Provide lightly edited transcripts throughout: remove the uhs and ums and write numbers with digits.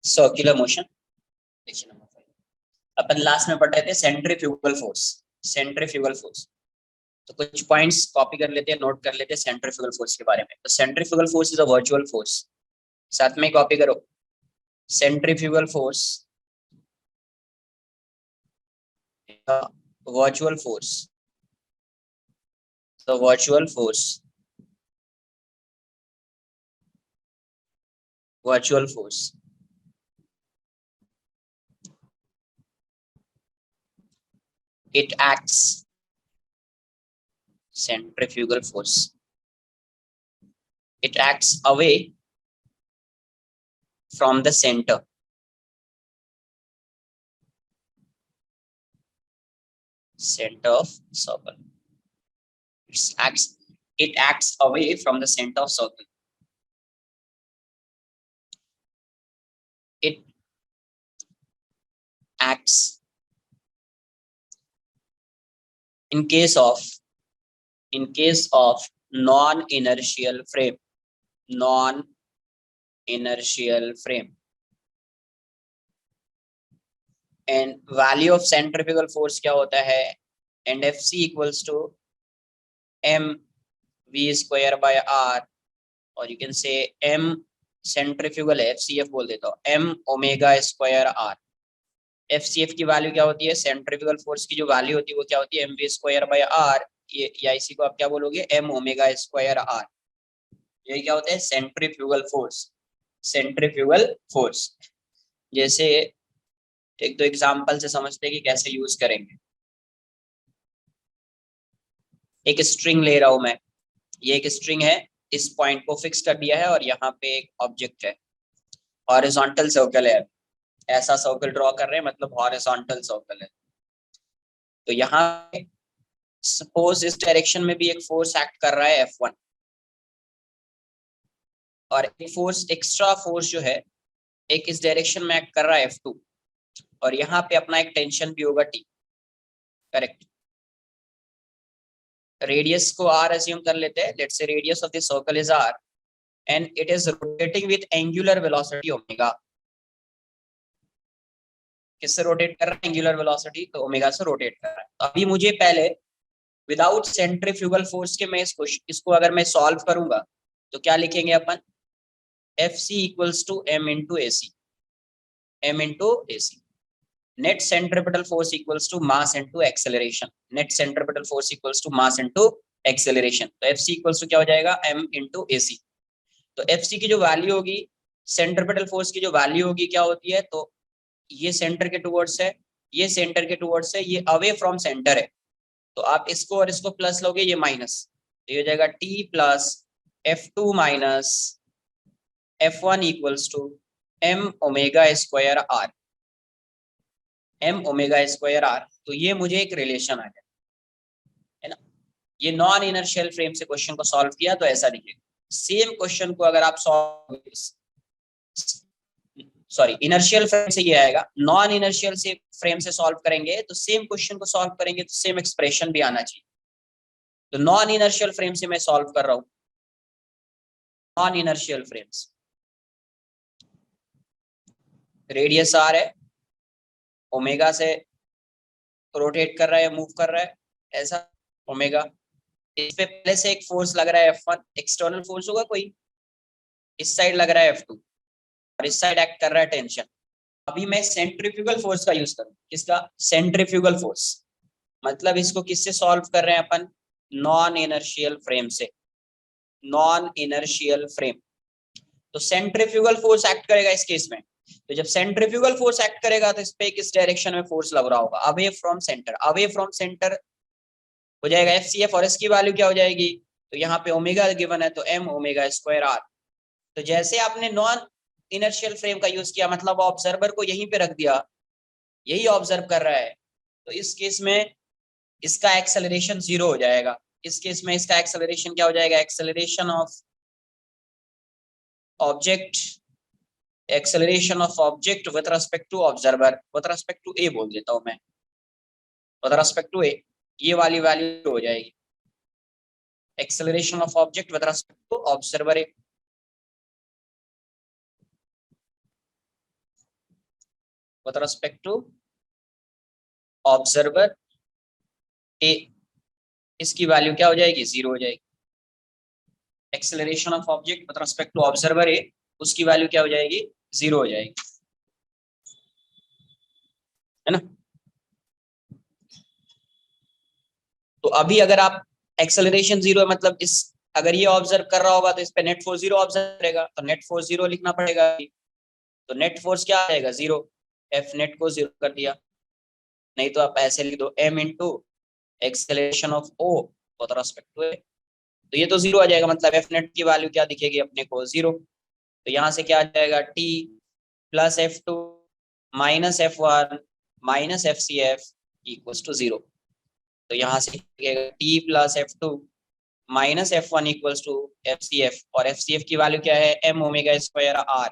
Circular motion. देखिए number 5 अपन last में पढ़ रहे थे सेंट्रीफ्यूगल फोर्स। सेंट्रीफ्यूगल फोर्स, तो कुछ पॉइंट्स कॉपी कर लेते हैं, नोट कर लेते हैं सेंट्रीफ्यूगल फोर्स के बारे में। तो centrifugal force is a virtual force, साथ में कॉपी करो। Centrifugal force, virtual force, the virtual force, virtual force it acts, centrifugal force, it acts away from the center, center of circle. It acts away from the center of circle. It acts in case of non-inertial frame, non-inertial frame. And value of centrifugal force क्या होता है? And Fc equals to mv square by r, or you can say m centrifugal है, FCF बोल देता हूँ, m omega square r। FCF की value क्या होती है? सेंट्रीफ्यूगल फोर्स की जो वैल्यू होती है वो क्या होती है? mv स्क्वायर बाय r, या इसी को आप क्या बोलोगे? m omega square r। ये क्या होता है? Centrifugal force. सेंट्रीफ्यूगल फोर्स, जैसे एक दो एग्जांपल से समझते हैं कि कैसे यूज करेंगे। एक स्ट्रिंग ले रहा हूं मैं, ये एक स्ट्रिंग है, इस पॉइंट को फिक्स कर दिया है और यहाँ पे एक ऑब्जेक्ट है, हॉरिजॉन्टल सर्कल है। ऐसा सर्कल ड्रॉ कर रहे हैं, मतलब हॉरिजॉन्टल सर्कल है। तो यहाँ सपोज इस डायरेक्शन में भी एक फोर्स एक्ट कर रहा है F1, और एक फोर्स, एक्स्ट्रा फोर्स जो है, एक इस डायरेक्शन में एक्ट कर रहा है F2, और यहाँ पे अपना एक टेंशन भी होगा T। करेक्ट। रेडियस को R अज्यूम कर लेते हैं, let's say radius of the circle is R and it is rotating with angular velocity omega. किससे रोटेट कर रहा है? एंगुलर वेलोसिटी, तो ओमेगा से रोटेट कर रहा है। तो अभी मुझे पहले विदाउट सेंट्रीफ्यूगल फोर्स के मैं इसको अगर मैं सॉल्व करूंगा तो क्या लिखेंगे अपन? Fc equals to m into AC, m into AC। Net centripetal force equals to mass into acceleration, net centripetal force equals to mass into acceleration. तो Fc इक्वल्स टू क्या हो जाएगा? m into AC। तो Fc की जो value होगी, centripetal force की जो वैल्यू होगी क्या होती है? तो ये सेंटर के टुवर्ड्स है, ये सेंटर के टुवर्ड्स है, ये अवे फ्रॉम सेंटर है। तो आप इसको और इसको प्लस लोगे, ये माइनस, तो ये हो जाएगा T plus F2 minus F1 equals to m omega square r, m omega square r। तो ये मुझे एक रिलेशन आ गया है ना। ये नॉन इनर्शियल फ्रेम से क्वेश्चन को सॉल्व किया तो ऐसा दिखेगा। सेम क्वेश्चन को अगर आप इनर्शियल फ्रेम से ये आएगा, नॉन इनर्शियल से फ्रेम से सॉल्व करेंगे तो सेम क्वेश्चन को सॉल्व करेंगे तो सेम एक्सप्रेशन भी आना चाहिए। तो नॉन इनर्शियल फ्रेम से मैं सॉल्व कर रहा हूं, non inertial frames, radius r है, ओमेगा से रोटेट कर रहा है, मूव कर रहा है, ऐसा ओमेगा। इस पे पहले से एक फोर्स लग रहा है F1, एक्सटर्नल फोर्स होगा कोई, इस साइड लग रहा है F2, और इस साइड एक्ट कर रहा है टेंशन। अभी मैं सेंट्रीफ्यूगल फोर्स का यूज करूं, किसका? Centrifugal force. मतलब इसको किससे सॉल्व कर रहे हैं अपन? नॉन इनर्शियल फ्रेम से, नॉन इनर्शियल फ्रेम। तो सेंट्रीफ्यूगल फोर्स एक्ट करेगा इस केस में। तो जब सेंट्रीफ्यूगल फोर्स एक्ट करेगा तो इस पे किस डायरेक्शन में फोर्स लग रहा होगा? Away from centre, away from centre हो जाएगा FCF, और इसकी वैल्यू क्या हो जाएगी? तो यहाँ पे ओमेगा गिवन है, तो m ओमेगा स्क्वायर r। तो जैसे आपने नॉन इनर्शियल फ्रेम का यूज किया, मतलब ऑब्जर्वर को यहीं पे रख दिया, यही ऑब्जर्व कर रहा है, तो इस केस में इसका एक्सेलरेशन 0 हो जाएगा। इस केस में इसका एक्सेलरेशन क्या हो जाएगा? Acceleration of object, acceleration of object with respect to observer, with respect to A बोल देता हूं मैं, विद रिस्पेक्ट टू ए, ये वाली वैल्यू हो जाएगी acceleration of object with respect to observer A. With respect to observer A, इसकी value क्या हो जाएगी, 0 हो जाएगी। Acceleration of object with respect to observer A, उसकी वैल्यू क्या हो जाएगी, 0 हो जाएगी, है ना। तो अभी अगर आप एक्सेलरेशन 0 है, मतलब इस अगर ये ऑब्जर्व कर रहा होगा तो इस पे नेट फोर्स 0 ऑब्जर्व करेगा, तो नेट फोर्स 0 लिखना पड़ेगा। तो नेट फोर्स क्या आएगा, 0। एफ नेट को 0 कर दिया, नहीं तो आप ऐसे लिख दो m into acceleration of O with respect to A, तो ये तो 0 आ जाएगा, मतलब एफ नेट की वैल्यू क्या दिखेगी अपने को, 0। तो यहाँ से क्या आ जाएगा, t plus F2 minus F1 minus FCF equals to 0। तो यहाँ से t plus F2 minus F1 equals to FCF, और FCF की वैल्यू क्या है, m ओमेगा स्क्वायर r।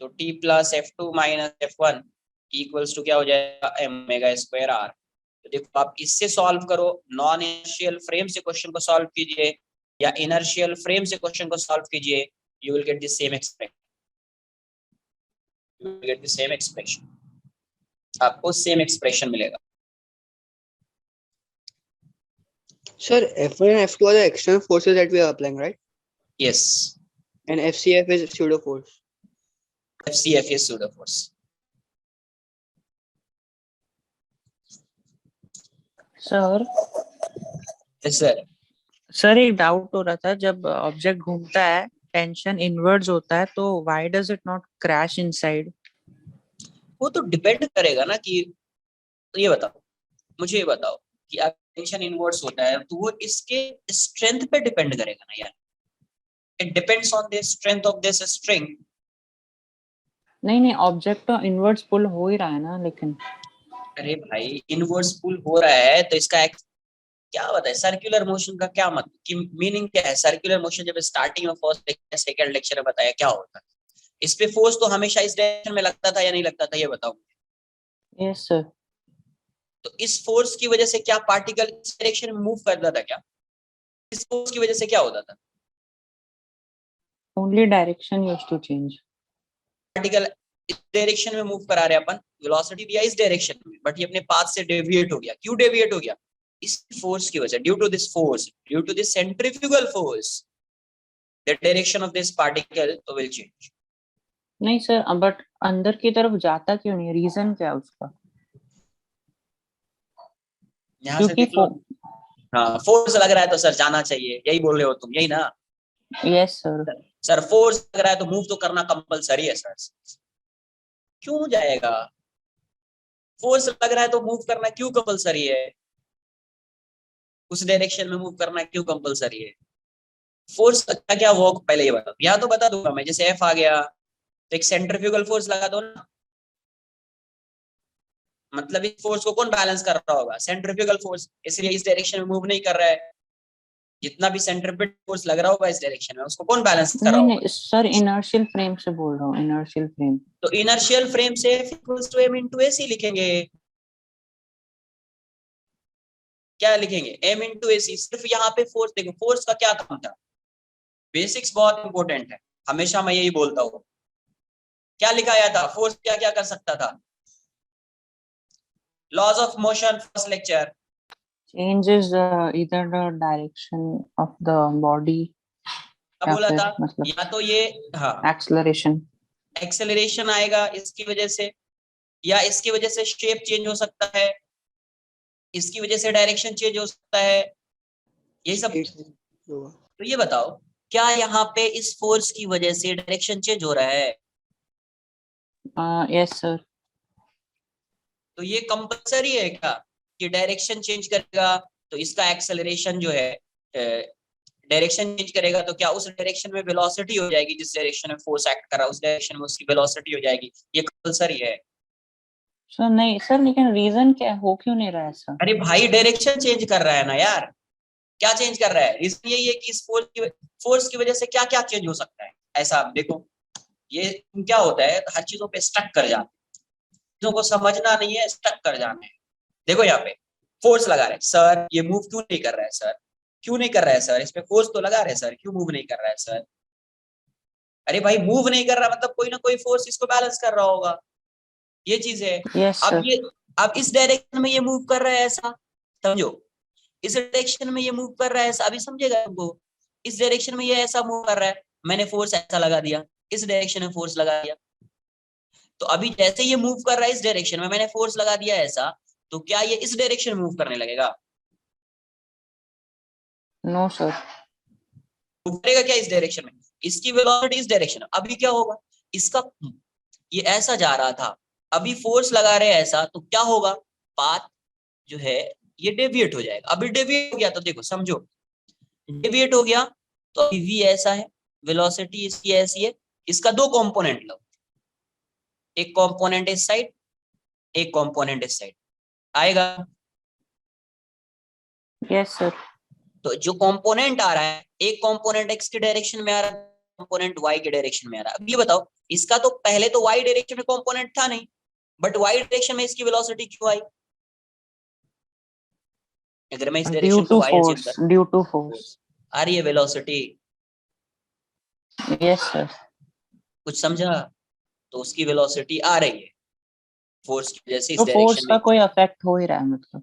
तो t plus F2 minus F1 equals to क्या हो जाएगा, m ओमेगा स्क्वायर r। तो देखो आप इससे सॉल्व करो, नॉन इनर्शियल फ्रेम से क्वेश्चन को सॉल्व कीजिए या इनर्शियल फ्रेम से क्वेश्चन को सॉल्व कीजिए, you will get the same expression, you will get the same expression, आपको सेम एक्सप्रेशन मिलेगा। Sir, F1 and F2 are the external forces that we are applying, right? Yes, And FCF is pseudo force. FCF is pseudo force. Sir Yes sir. Sir एक doubt हो रहा था, जब object घूमता है tension inwards होता है, तो why does it not crash inside? वो तो डिपेंड करेगा ना कि, तो ये बताओ, मुझे ये बताओ कि अगर टेंशन इनवर्ड्स होता है तो वो इसके स्ट्रेंथ पे डिपेंड करेगा ना यार, it depends on the strength of this string. नहीं नहीं, ऑब्जेक्ट तो इनवर्ड्स पुल हो ही रहा है ना, लेकिन अरे भाई इनवर्ड्स पुल हो रहा है तो इसका क्या बताए, सर्कुलर मोशन का क्या मतलब कि मीनिंग क्या है, सर्कुलर मोशन जब स्टार्टिंग में फर्स्ट लेक्चर सेकंड लेक्चर में बताया क्या होता है, इस पे फोर्स तो हमेशा इस डायरेक्शन में लगता था या नहीं लगता था, ये बताओ। Yes sir. तो इस फोर्स की वजह से क्या पार्टिकल इस डायरेक्शन में मूव करता था क्या, इस फोर्स की वजह से क्या होता था, only direction used to change. Particle इस डायरेक्शन में मूव करा रहे अपन, वेलोसिटी दिया इस डायरेक्शन में, बट ये अपने पाथ से डेविएट हो गया, क्यों डेविएट हो गया, इस फोर्स की वजह, due to this force, due to this centrifugal force, the direction of this particle will change. नहीं सर, बट अंदर की तरफ जाता क्यों नहीं, रीजन क्या है उसका? यहाँ से देख लो, हाँ फोर्स लग रहा है तो सर जाना चाहिए, यही बोल रहे हो तुम, यही ना। Yes sir. सर फोर्स लग रहा है तो मूव तो करना कंपलसरी है सर, क्यों जाएगा, फोर्स लग रहा है तो मूव करना क्यों कंपलसरी है, उस डायरेक्शन में मूव करना क्यों कंपलसरी है, फोर्स का क्या वर्क पहले ये बता, यहाँ तो बता दूंगा मैं, जैसे एफ आ गया तो एक सेंट्रीफ्यूगल फोर्स लगा दो ना, मतलब इस फोर्स को कौन बैलेंस कर रहा होगा, सेंट्रीफ्यूगल फोर्स, इसलिए इस डायरेक्शन में मूव नहीं कर रहा है, जितना भी सेंट्रीफ्यूगल फोर्स लग रहा होगा इस डायरेक्शन में उसको कौन बैलेंस कर रहा नहीं होगा। नहीं सर, इनर्शियल फ्रेम से बोल रहा हूँ, इनर्शियल फ्रेम। तो इनर्शियल फ्रेम से F equals to m into AC लिखेंगे, क्या लिखेंगे, m इंटू AC। सिर्फ यहाँ पे फोर्स देखो, फोर्स का क्या काम था, बेसिक्स बहुत इंपॉर्टेंट है, हमेशा मैं यही बोलता हूँ, क्या लिखाया था, फोर्स क्या क्या कर सकता था, laws of motion first lecture, changes either the direction of the body क्या या बोला फिर था, मतलब या तो ये हाँ acceleration। एक्सेलरेशन आएगा इसकी वजह से, या इसकी वजह से शेप चेंज हो सकता है, इसकी वजह से डायरेक्शन चेंज हो सकता है, यही सब। तो ये बताओ क्या यहाँ पे इस फोर्स की वजह से डायरेक्शन चेंज हो रहा है, यस सर। तो ये कंपलसरी है क्या कि डायरेक्शन चेंज करेगा तो इसका एक्सेलरेशन जो है, डायरेक्शन चेंज करेगा तो क्या उस डायरेक्शन में वेलोसिटी हो जाएगी, जिस डायरेक्शन में फोर्स एक्ट कर रहा है उस डायरेक्शन में उसकी वेलोसिटी हो जाएगी, ये कंपलसरी है। सर नहीं सर, लेकिन रीजन क्या हो क्यों नहीं रहा है सर? अरे भाई डायरेक्शन चेंज कर रहा है ना यार, क्या चेंज कर रहा है, रीजन यही है कि इस फोर्स की वजह से क्या क्या चेंज हो सकता है। ऐसा आप देखो, ये क्या होता है, हर चीजों पे स्टक कर जाते हैं, चीजों को समझना नहीं है, स्टक कर जाना है। देखो यहाँ पे फोर्स लगा रहे सर, ये मूव क्यों नहीं कर रहा है सर, क्यों नहीं कर रहा है सर, इस पे फोर्स तो लगा रहे सर, क्यों मूव नहीं कर रहा है सर, अरे भाई मूव नहीं कर रहा मतलब कोई ना कोई फोर्स इसको बैलेंस कर रहा होगा, ये चीज है। Yes, अब sir. ये अब इस डायरेक्शन में ये मूव कर रहा है ऐसा, समझो, इस डायरेक्शन में ये मूव कर रहा है ऐसा, अभी समझेगा तुमको। इस डायरेक्शन में ये ऐसा मूव कर रहा है, मैंने फोर्स ऐसा लगा दिया, इस डायरेक्शन में फोर्स लगा दिया। तो अभी जैसे ये मूव कर रहा है इस डायरेक्शन में, मैंने फोर्स लगा दिया ऐसा, तो क्या ये इस डायरेक्शन में मूव करने लगेगा? No, sir. मूव करेगा क्या इस डायरेक्शन में? इसकी वेलोसिटी इस डायरेक्शन में, अभी क्या होगा, इसका ये ऐसा जा रहा था, अभी फोर्स लगा रहे हैं ऐसा, तो क्या होगा, पाथ जो है ये डेविएट हो जाएगा। अभी डेविएट हो गया तो देखो समझो, डेविएट हो गया तो अभी v ऐसा है, वेलोसिटी इसकी ऐसी है, इसका दो कंपोनेंट लो, एक कंपोनेंट इस साइड, एक कंपोनेंट इस साइड, आएगा? Yes, sir. तो जो कंपोनेंट आ रहा है, एक कंपोनेंट x की डायरेक्शन में आ रहा है, कंपोनेंट y की डायरेक्शन में आ रहा है। अब ये बताओ, इसका तो पहले तो y डायरेक्शन में कंपोनेंट था नहीं, बट y डायरेक्शन में इसकी वेलोसिटी क्यों आई? अगर मैं इस Due डायरेक्शन को to y अज्यूम force. कर, Due to force. आ रही है वेलोसिटी, Yes, sir. कुछ समझा? तो उसकी वेलोसिटी आ रही है फोर्स की वजह से इस तो फोर्स डायरेक्शन का में। कोई इफेक्ट हो ही रहा है मतलब।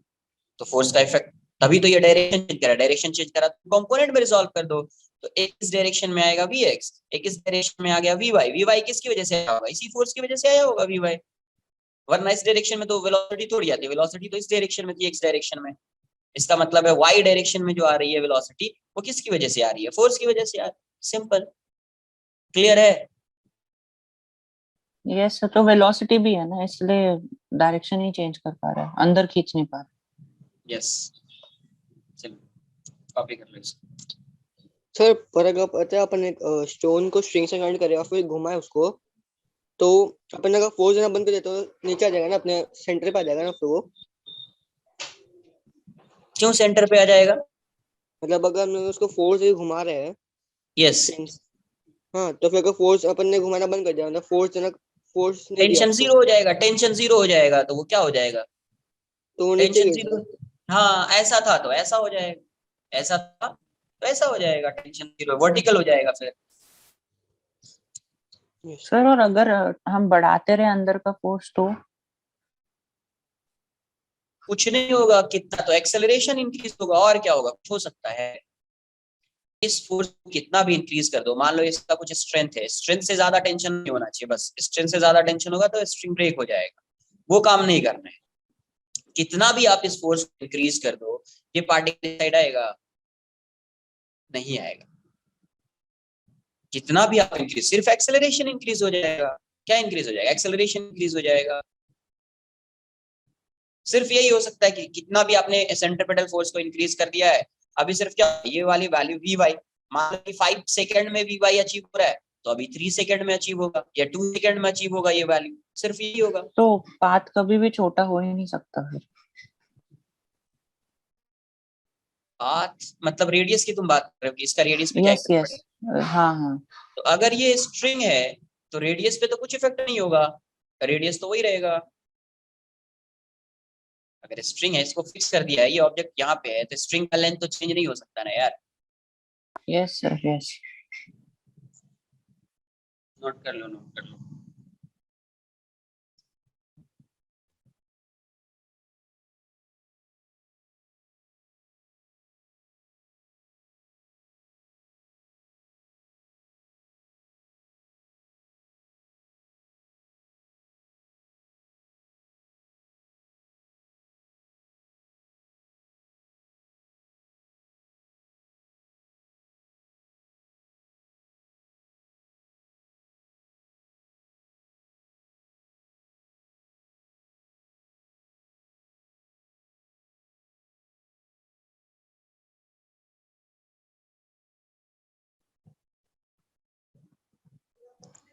तो फोर्स का इफेक्ट, तभी तो ये डायरेक्शन चेंज करा, डायरेक्शन चेंज करा तो कंपोनेंट में रिजॉल्व कर दो। तो एक इस डायरेक्शन में आएगा vx, एक इस डायरेक्शन में आ गया vy किसकी वजह से आया होगा? इसी फोर्स की वजह से आया होगा vy, वरना इस डायरेक्शन में तो वेलोसिटी थोड़ी आती है, वेलोसिटी तो इस डायरेक्शन में थी, x डायरेक्शन में। इसका मतलब है y डायरेक्शन में जो आ रही है वेलोसिटी, वो किसकी वजह से आ रही है? फोर्स की वजह से आ रही है। सिंपल, क्लियर है? यस सर, तो वेलोसिटी भी है ना, इसलिए डायरेक्शन ही चेंज कर पा रहा है, अंदर खींच नहीं पा रहा। यस, चलो कॉपी कर लो इसको। सर पर अगर पता है अपन एक स्टोन को स्ट्रिंग से कनेक्ट करें और फिर घुमाए उसको, तो अपन अगर फोर्स देना बंद कर देते तो नीचे आ जाएगा ना, अपने सेंटर पे आ जाएगा ना फिर वो। क्यों सेंटर पे आ जाएगा? मतलब अगर हम उसको फोर्स से घुमा रहे हैं यस, स्ट्रिंग, हाँ, तो फिर अगर फोर्स अपन ने घुमाना बंद कर दिया, मतलब फोर्स नहीं दिया टेंशन उसको, जीरो हो जाएगा, टेंशन जीरो हो जाएगा, तो वो क्या हो जाएगा? तो वो नीचे टेंशन गिर जीरो। जाएगा। हाँ, ऐसा था तो ऐसा हो जाएगा, ऐसा था तो ऐसा हो जाएगा, टेंशन जीरो, वर्टिकल हो जाएगा फिर। Yes. सर और अगर हम बढ़ाते रहे अंदर का फोर्स तो कुछ नहीं होगा, कितना तो एक्सेलरेशन इंक्रीज होगा, और क्या होगा, कुछ हो सकता है? इस फोर्स को कितना भी इंक्रीज कर दो, मान लो इसका कुछ स्ट्रेंथ है, स्ट्रेंथ से ज्यादा टेंशन नहीं होना चाहिए, बस स्ट्रेंथ से ज्यादा टेंशन होगा तो स्ट्रिंग ब्रेक हो जाएगा, वो काम नहीं करना है। कितना भी आप इस फोर्स को इंक्रीज कर दो, ये पार्टिकल साइड आएगा? नहीं आएगा। कितना भी आप इंक्रीज, सिर्फ एक्सेलरेशन इंक्रीज हो जाएगा। क्या इंक्रीज हो जाएगा? एक्सेलरेशन इंक्रीज हो जाएगा। सिर्फ यही हो सकता है कि कितना भी आपने सेंट्रीपिटल फोर्स को इंक्रीज कर दिया है, अभी सिर्फ क्या, ये वाली वैल्यू वी वाई, मान लो कि 5 सेकंड में वी वाई अचीव हो रहा है, तो अभी 3 सेकंड में अचीव होगा या 2 सेकंड में अचीव होगा, ये वैल्यू सिर्फ यही होगा। तो पाथ कभी भी छोटा हो ही नहीं सकता फिर। पाथ मतलब रेडियस की तुम बात कर रहे हो कि इसका रेडियस पे क्या यस इफेक्ट यस, पड़ेगा? हाँ हाँ। तो अगर ये स्ट्रिंग है तो रेडियस पे तो कुछ इफेक्ट नहीं होगा, रेडियस तो वही रहेगा। अगर स्ट्रिंग है, इसको फिक्स कर दिया है, ये ऑब्जेक्ट यहाँ पे है, तो स्ट्रिंग का लेंथ तो चेंज नहीं हो सकता ना यार। Yes sir yes. नोट कर लो, नोट कर लो।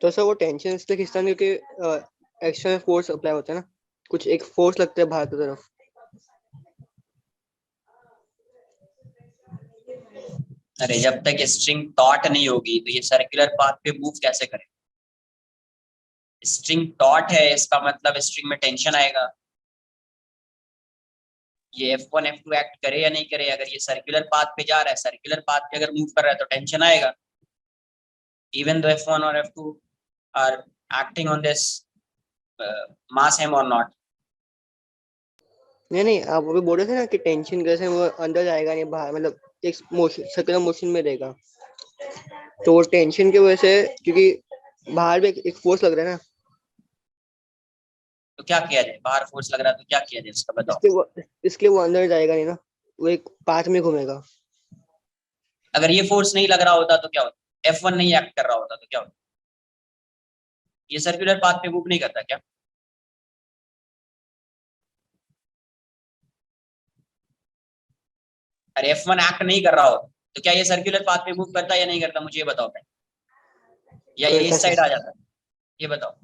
तो सर वो टेंशन इसलिए खींचता नहीं क्योंकि एक्सटर्नल फोर्स अप्लाई होता है ना, कुछ एक फोर्स लगता है बाहर की तरफ। अरे जब तक स्ट्रिंग टॉट नहीं होगी तो ये सर्कुलर पाथ पे मूव कैसे करे? स्ट्रिंग टॉट है, इसका मतलब स्ट्रिंग में टेंशन आएगा। ये F1 F2 एक्ट करे या नहीं करे, अगर ये सर्कुलर पाथ पे जा रहा है, सर्कुलर पाथ पे अगर मूव कर रहा है तो टेंशन आएगा। इवन दो F1 और F2 are acting on this mass him or not? नहीं नहीं, आप वो भी बोल रहे थे ना कि टेंशन कैसे वो अंदर जाएगा नहीं बाहर, मतलब एक मोशन सर्कुलर मोशन में रहेगा, तो वो टेंशन की वजह से, क्योंकि बाहर भी एक फोर्स लग रहा है ना, तो क्या किया जाए? बाहर फोर्स लग रहा है तो क्या किया जाए उसका बताओ। इसलिए वो अंदर जाएगा नहीं ना, वो एक पाथ में घूमेगा। अगर ये फोर्स नहीं लग रहा होता तो क्या होता? F1 नहीं एक्ट कर रहा होता तो क्या होता? ये सर्कुलर पाथ पे मूव नहीं करता क्या? अरे F1 एक्ट नहीं कर रहा होता तो क्या ये सर्कुलर पाथ पे मूव करता या नहीं करता? मुझे ये बताओ पहले। या ये करता इस साइड आ सर। जाता है? ये बताओ।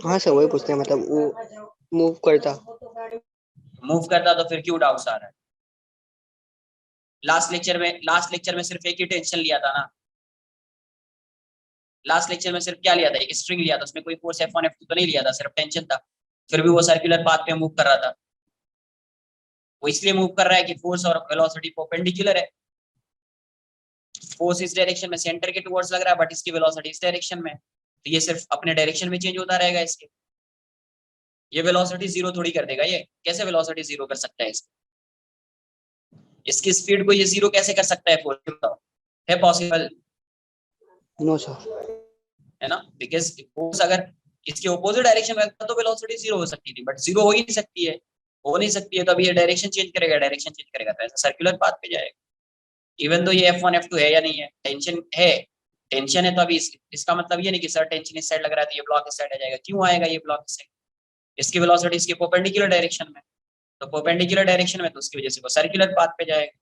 हाँ सर, वही पूछते हैं, मतलब वो मूव करता। मूव करता तो फिर क्यों डाउट्स आ रहा है? लास्ट लेक्चर में सिर्फ एक ही टेंशन लिया था ना। लास्ट लेक्चर में सिर्फ क्या लिया था? एक स्ट्रिंग लिया था, उसमें कोई फोर्स F1 F2 तो नहीं लिया था, सिर्फ टेंशन था। फिर भी वो सर्कुलर पाथ पे मूव कर रहा था। वो इसलिए मूव कर रहा है कि फोर्स और वेलोसिटी परपेंडिकुलर है। फोर्स इस डायरेक्शन में सेंटर के टुवर्ड्स लग रहा है, बट इसकी वेलोसिटी इस डायरेक्शन में, तो ये सिर्फ अपने डायरेक्शन में चेंज होता रहेगा इसके। ये वेलोसिटी जीरो थोड़ी कर देगा। ये कैसे वेलोसिटी जीरो कर सकता है इसकी स्पीड को ये जीरो कैसे कर सकता है फोर्स? बताओ, है पॉसिबल? No sir. है ना, बिकॉज फोर्स अगर इसके ऑपोजिट डायरेक्शन में तो वेलोसिटी जीरो हो सकती थी, बट जीरो हो ही नहीं सकती है। हो नहीं सकती है तो अभी ये डायरेक्शन चेंज करेगा, डायरेक्शन चेंज करेगा तो ऐसा सर्कुलर पाथ पे जाएगा। इवन तो ये F1 F2 है या नहीं है, टेंशन है। टेंशन है तो अभी इसका मतलब ये नहीं कि सर टेंशन इस साइड लग रहा है तो ये ब्लॉक इस साइड आ जाएगा। क्यों आएगा ये ब्लॉक इस साइड? इसकी वेलोसिटी इसके परपेंडिकुलर डायरेक्शन में, तो परपेंडिकुलर डायरेक्शन में तो उसकी वजह से वो सर्कुलर पाथ पे जाएगा।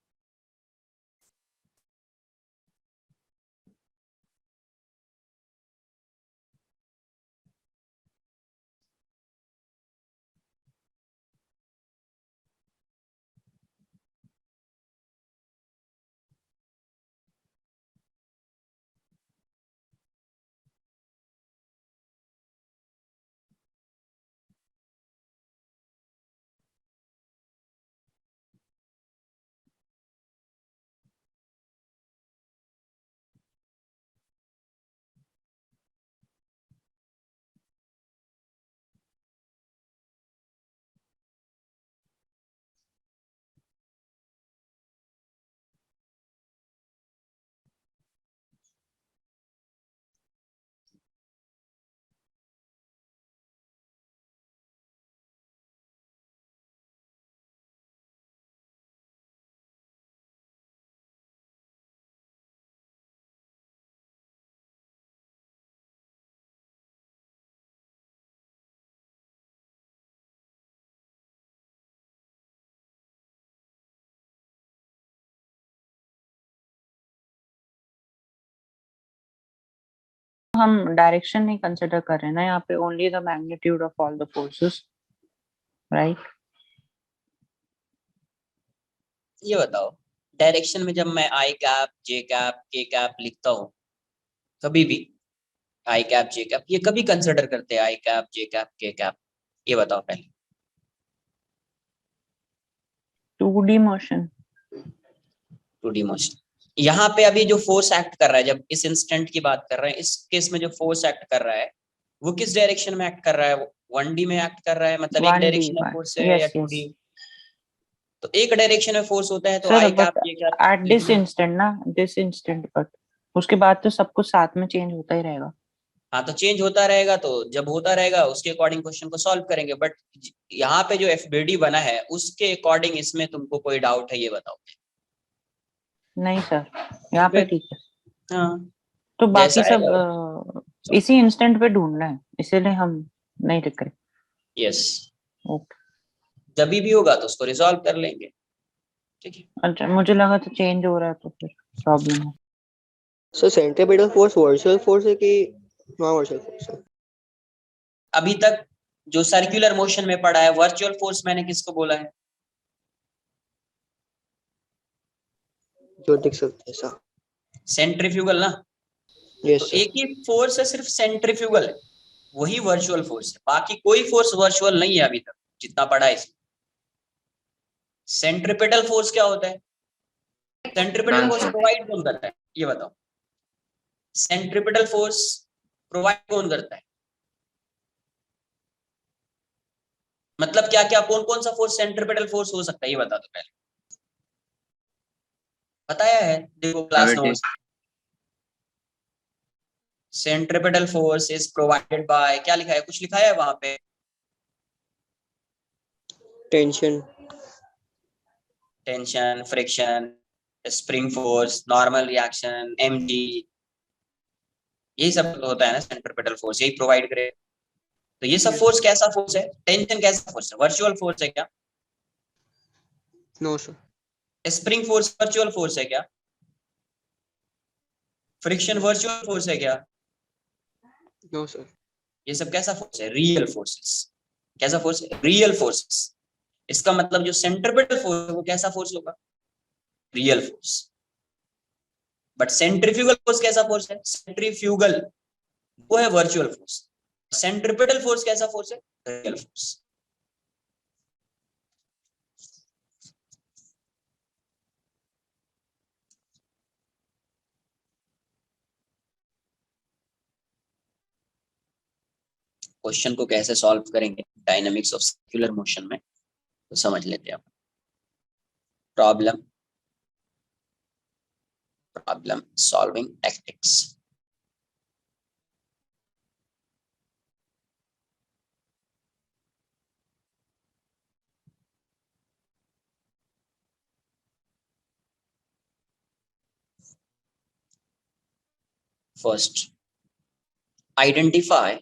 हम डायरेक्शन नहीं कंसिडर कर रहे हैं ना यहाँ पे, only the magnitude of all the forces, right? ये बताओ, डायरेक्शन में जब मैं आई कैप जे कैप के कैप लिखता हूँ, कभी भी आई कैप जे कैप ये कभी कंसिडर करते हैं आई कैप जे कैप के कैप? ये बताओ पहले। 2D motion. 2D motion. यहाँ पे अभी जो फोर्स एक्ट कर रहा है, जब इस इंस्टेंट की बात कर रहे हैं, इस केस में जो फोर्स एक्ट कर रहा है वो किस डायरेक्शन में एक्ट कर रहा है? 1D में एक्ट कर रहा है, मतलब एक 1D डायरेक्शन में फोर्स है, या यस यस 2D? तो एक डायरेक्शन में फोर्स होता है तो सर, आई बट कैप ये कैप एट दिस लिखना। इंस्टेंट ना, दिस इंस्टेंट, बट उसके बाद तो सब कुछ साथ में चेंज होता ही रहेगा। हाँ तो चेंज होता रहेगा, तो जब होता रहेगा उसके अकॉर्डिंग क्वेश्चन को सॉल्व करेंगे। बट यहाँ पे जो FBD बना है उसके अकॉर्डिंग इसमें तुमको कोई डाउट है? ये बताओ। नहीं सर, तो यहाँ पे फिर ठीक है। हाँ, तो बाकी जैसा सब आएगा। इसी इंस्टेंट पे ढूंढना है, इसीलिए हम नहीं लिख रहे। Yes, okay. जब भी होगा तो उसको रिजॉल्व कर लेंगे। ठीक है। अच्छा, मुझे लगा तो चेंज हो रहा है तो फिर प्रॉब्लम है। Sir centripetal force virtual force है कि नॉन वर्चुअल फोर्स है? अभी तक जो सर्कुलर मोशन में पड़ा है वर्चुअल फोर्स, मैंने किसको बोला है? जो दिख सकता है ऐसा। सेंट्रीफ्यूगल ना। तो यस सर। एक ही फोर्स है, सिर्फ सेंट्रीफ्यूगल है, वही वर्चुअल फोर्स है। बाकी कोई फोर्स वर्चुअल नहीं है अभी तक जितना पड़ा है इसमें। सेंट्रीपिटल फोर्स क्या होता है? सेंट्रीपिटल फोर्स प्रोवाइड कौन करता है? ये बताओ। सेंट्रीपिटल फोर्स प्रोवाइड कौन करता है? मतलब क्या क्या, कौन कौन सा फोर्स सेंट्रीपिटल फोर्स हो सकता है, ये बता दो पहले। बताया है देखो class Gravity. Notes. Centripetal force is provided by, क्या लिखा है, कुछ लिखा है वहां पे? Tension, tension, friction, spring force, normal reaction, mg, यही सब होता है ना सेंट्रीपिटल फोर्स, यही प्रोवाइड करे। तो ये सब फोर्स कैसा फोर्स है? टेंशन कैसा फोर्स है? वर्चुअल फोर्स है क्या? No sir, spring force virtual force है क्या? फ्रिक्शन वर्चुअल फोर्स है क्या? नो सर, ये सब कैसा फोर्स है? Real forces. कैसा फोर्स है? Real forces. इसका मतलब जो सेंट्रीपिटल फोर्स है वो कैसा फोर्स होगा? Real force. But centrifugal force कैसा फोर्स है? सेंट्रीफ्यूगल वो है वर्चुअल फोर्स। सेंट्रीपिटल फोर्स कैसा फोर्स है? Real force. क्वेश्चन को कैसे सॉल्व करेंगे डायनामिक्स ऑफ सर्कुलर मोशन में, तो समझ लेते हैं। Problem solving tactics. First, identify,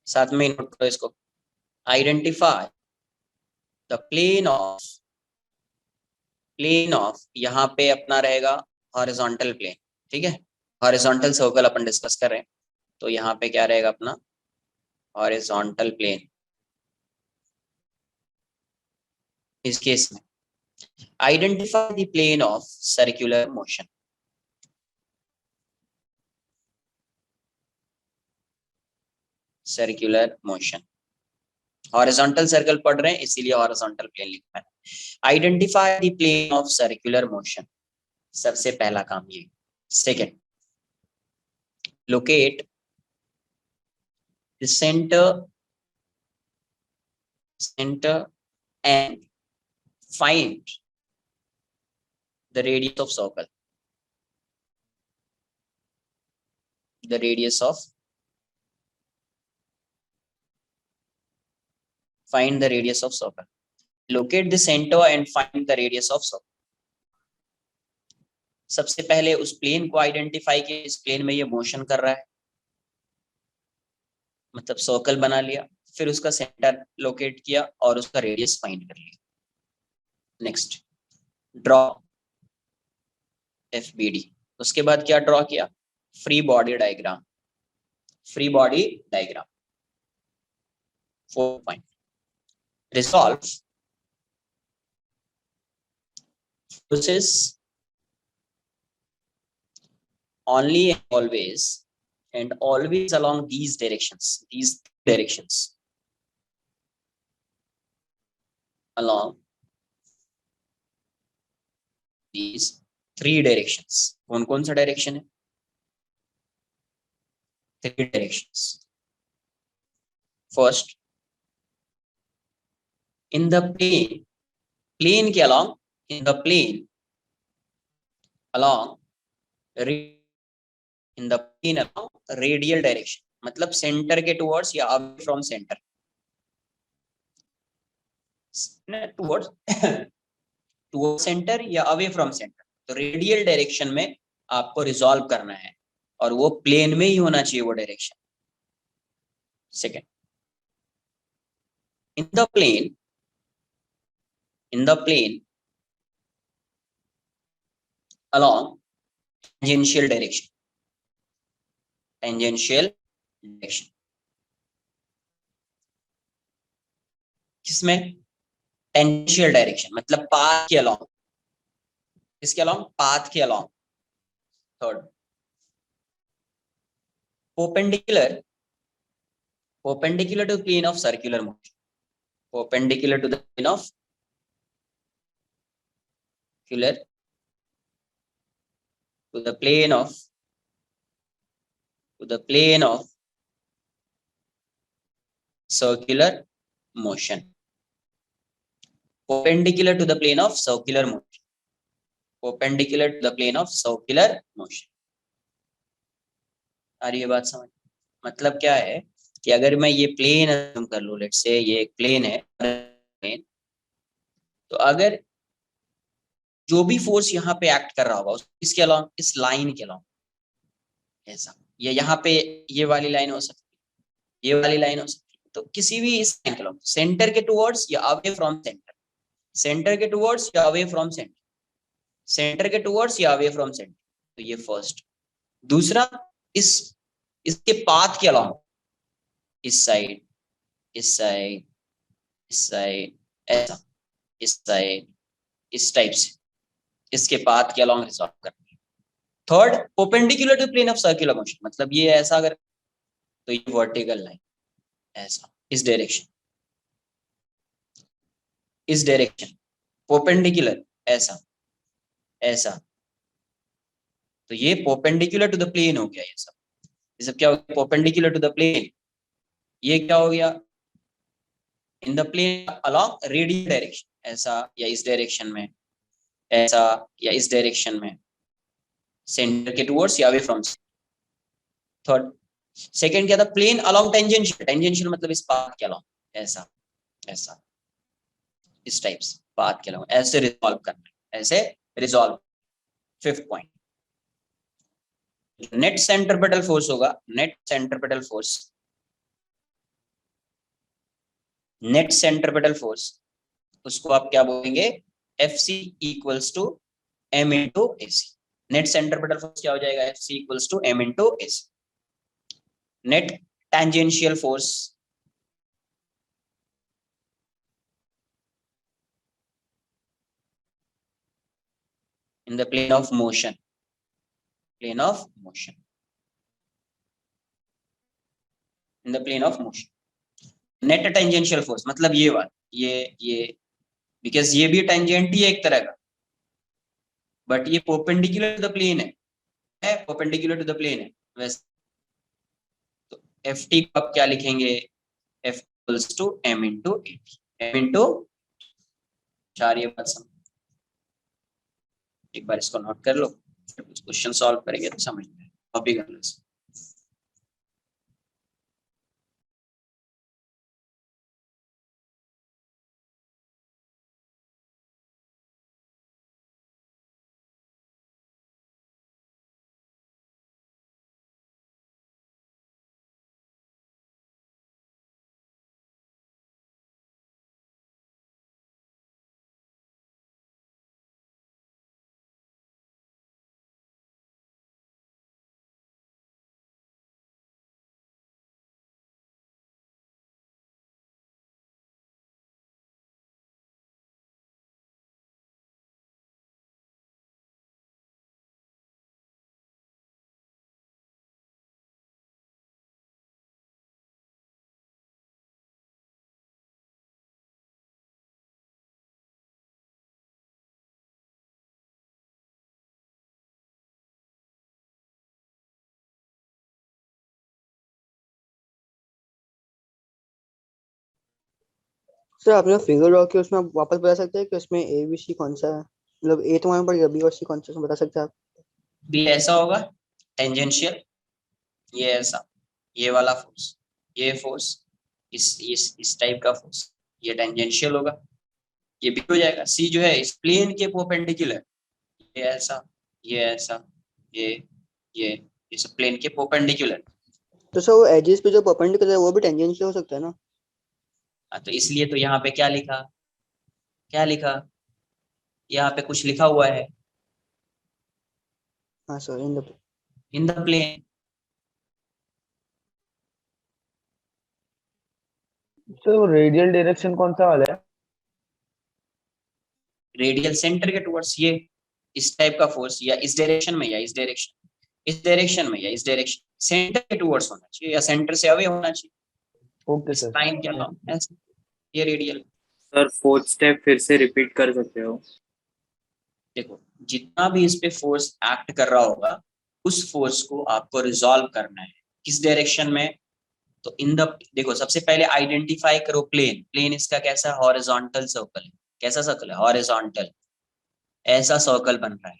साथ में नोट करो इसको, आइडेंटिफाई द प्लेन ऑफ यहाँ पे अपना रहेगा हॉरिजॉन्टल प्लेन, ठीक है। हॉरिजॉन्टल सर्कल अपन डिस्कस कर रहे हैं, तो यहाँ पे क्या रहेगा अपना हॉरिजॉन्टल प्लेन। इस केस में identify the plane of circular motion. Circular motion, horizontal circle पढ़ रहे हैं इसीलिए हॉरिजॉन्टल प्लेन लिखा है। Identify the plane of circular motion, सबसे पहला काम ये। Second, locate the center and find the radius of circle. The radius of, find the radius of circle. Locate the center and find the radius of circle. सबसे पहले उस plane को identify किया, इस प्लेन में ये मोशन कर रहा है, मतलब सर्कल बना लिया, फिर उसका सेंटर लोकेट किया और उसका रेडियस फाइंड कर लिया। Next, draw FBD। उसके बाद क्या ड्रॉ किया? Free body diagram. Free body diagram 4 point. Resolve forces only and always along these directions, along these 3 directions। कौन कौन सा डायरेक्शन है? 3 directions। First, in the plane के along, in the plane along in the plane along radial direction, मतलब centre के towards या away from centre, towards towards centre या away from centre. तो रेडियल डायरेक्शन में आपको रिजॉल्व करना है और वो प्लेन में ही होना चाहिए वो direction. Second, in the plane along tangential direction, किसमें? टेंजेंशियल डायरेक्शन, मतलब पाथ के अलोंग। इसके अलोंग? पाथ के along. Third, perpendicular to plane of circular motion, perpendicular to the plane of circular motion, perpendicular to the plane of circular motion, perpendicular to the plane of circular motion. आ रही है बात समझ? मतलब क्या है कि अगर मैं ये प्लेन कर लूं, लेट्स से ये एक प्लेन है प्लेन, तो अगर जो भी फोर्स यहाँ पे एक्ट कर रहा होगा इसके अलावा, इस लाइन के अलावा, ऐसा ये यहाँ पे ये वाली लाइन हो सकती है, ये वाली लाइन हो सकती है, तो किसी भी इस लाइन के अलावा, सेंटर के टुवर्ड्स या अवे फ्रॉम सेंटर, सेंटर के टुवर्ड्स या अवे फ्रॉम सेंटर, सेंटर के टुवर्ड्स या अवे फ्रॉम सेंटर, तो ये फर्स्ट। दूसरा, इसके पाथ के अलावा, इस साइड, इस साइड, इस साइड, ऐसा, इस साइड, इस टाइप से इसके पाथ के अलावा रिजॉल्व करना है। Third, perpendicular to plane of circular motion, मतलब ये ऐसा अगर, तो ये वर्टिकल लाइन ऐसा, इस डायरेक्शन, इस डायरेक्शन, परपेंडिकुलर ऐसा, ऐसा, तो ये परपेंडिकुलर टू द प्लेन हो गया। ये सब क्या हो गया? Perpendicular to the plane. ये क्या हो गया? In the plane along radial direction, ऐसा या इस डायरेक्शन में, ऐसा या इस डायरेक्शन में, सेंटर के टुवर्ड्स या अवे फ्रॉम। थर्ड, सेकंड क्या था? प्लेन अलोंग टेंजेंशियल, टेंजेंशियल मतलब इस पाथ के अलोंग, ऐसा, ऐसा, इस टाइप से पाथ के अलोंग, ऐसे रिजॉल्व करना है, ऐसे resolve. Fifth point, net centripetal force होगा, net centripetal force, net centripetal force, उसको आप क्या बोलेंगे? FC equals to M into AC। Net centripetal force क्या हो जाएगा? FC equals to M into AC। Net tangential force, in the plane of motion, plane of motion, in the plane of motion, net tangential force मतलब ये वाला, ये because ये भी tangent ही है एक तरह का, बट ये परपेंडिकुलर टू द प्लेन है, परपेंडिकुलर टू द प्लेन है वैसे। तो FT को आप क्या लिखेंगे? F equals to M into AT, M into 4। ये बात समझ, एक बार इसको नोट कर लो, फिर कुछ क्वेश्चन सॉल्व करेंगे तो समझ में कॉपी कर लो। सर आपने फिगर ड्रॉ किया, उसमें आप वापस बता सकते हैं कि उसमें ABC कौन सा है? मतलब A तो वहां पर गया, B और C कौन सा, उसमें बता सकते हैं आप? भी ऐसा होगा टेंजेंशियल, ये ऐसा, ये वाला फोर्स, ये फोर्स, इस टाइप का फोर्स, ये टेंजेंशियल होगा। ये भी हो जाएगा। C जो है इस प्लेन के परपेंडिकुलर, ये ऐसा, ये ऐसा, ये सब प्लेन के परपेंडिकुलर। तो सर वो एजेस पे जो परपेंडिकुलर है वो भी टेंजेंशियल हो सकता है ना? तो इसलिए तो यहाँ पे क्या लिखा, क्या लिखा? यहाँ पे कुछ लिखा हुआ है, हाँ sir, in the plane. Sir वो रेडियल डायरेक्शन कौन सा वाला है? रेडियल सेंटर के टुवर्ड्स, ये इस टाइप का फोर्स, या इस डायरेक्शन में या इस डायरेक्शन, इस डायरेक्शन में या इस डायरेक्शन, सेंटर के टुवर्ड्स होना चाहिए या सेंटर से अवे होना चाहिए। ओके इस सर। लाइन के अलावा ऐसे, ये रेडियल। सर फोर्थ स्टेप फिर से रिपीट कर सकते हो? देखो, जितना भी इस पे फोर्स एक्ट कर रहा होगा, उस फोर्स को आपको रिजॉल्व करना है। किस डायरेक्शन में? तो इन द, देखो सबसे पहले आइडेंटिफाई करो प्लेन। प्लेन इसका कैसा है? हॉरिजॉन्टल सर्कल है। कैसा सर्कल है? हॉरिजॉन्टल। ऐसा सर्कल बन रहा है,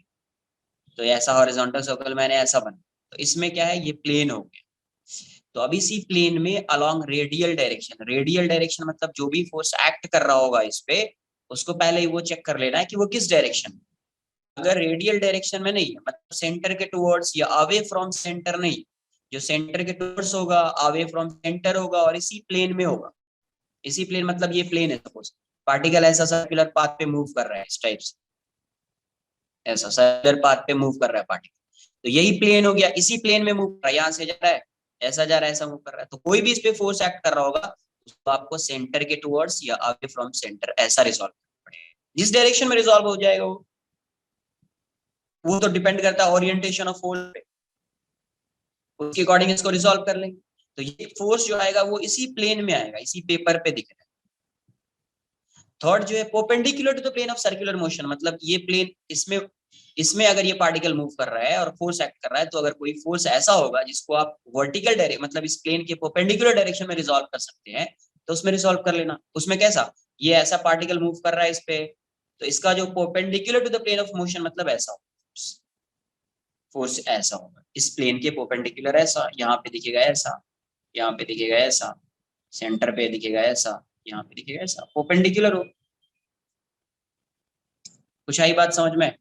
तो ऐसा हॉरिजॉन्टल सर्कल मैंने ऐसा बना, तो इसमें क्या है? ये प्लेन हो गया। तो अब इसी प्लेन में along radial direction, radial direction मतलब जो भी फोर्स एक्ट कर रहा होगा इस पे, उसको पहले ही वो चेक कर लेना है कि वो किस डायरेक्शन में। अगर रेडियल डायरेक्शन में नहीं है, मतलब सेंटर के टुवर्ड्स या अवे फ्रॉम सेंटर नहीं, जो सेंटर के टुवर्ड्स होगा, अवे फ्रॉम सेंटर होगा और इसी प्लेन में होगा। इसी प्लेन मतलब ये प्लेन है, सपोज पार्टिकल ऐसा सर्कुलर पाथ पे मूव कर रहा है इस टाइप से, ऐसा सर्कुलर पाथ पे मूव कर रहा है पार्टिकल, तो यही प्लेन हो गया। इसी प्लेन में मूव कर रहा है, यहाँ से जा रहा है, ऐसा जा रहा है, ऐसा मूव कर रहा है, तो कोई भी इस पे फोर्स एक्ट कर रहा होगा उसको आपको सेंटर के टुवर्ड्स या अवे फ्रॉम सेंटर ऐसा रिजॉल्व करना पड़ेगा। जिस डायरेक्शन में रिजॉल्व हो जाएगा वो तो डिपेंड करता है ओरिएंटेशन ऑफ फोर्स पे, उसके अकॉर्डिंग इसको रिजॉल्व कर लेंगे। तो ये फोर्स जो आएगा वो इसी प्लेन में आएगा, इसी पेपर पे दिख रहा है। थर्ड जो है perpendicular to the plane of circular motion, मतलब ये प्लेन, इसमें अगर ये पार्टिकल मूव कर रहा है और फोर्स एक्ट कर रहा है, तो अगर कोई फोर्स ऐसा होगा जिसको आप वर्टिकल डायरेक्शन मतलब इस प्लेन के परपेंडिकुलर डायरेक्शन में रिजॉल्व कर सकते हैं, तो उसमें रिजॉल्व कर लेना। उसमें कैसा? ये ऐसा पार्टिकल मूव कर रहा है इस पे, तो इसका जो perpendicular to the plane of motion मतलब ऐसा होगा, फोर्स ऐसा होगा इस प्लेन के परपेंडिकुलर, ऐसा यहाँ पे दिखेगा, ऐसा यहाँ पे दिखेगा, ऐसा सेंटर पे दिखेगा, ऐसा यहाँ पे दिखेगा, ऐसा परपेंडिकुलर हो। कुछ आई बात समझ में?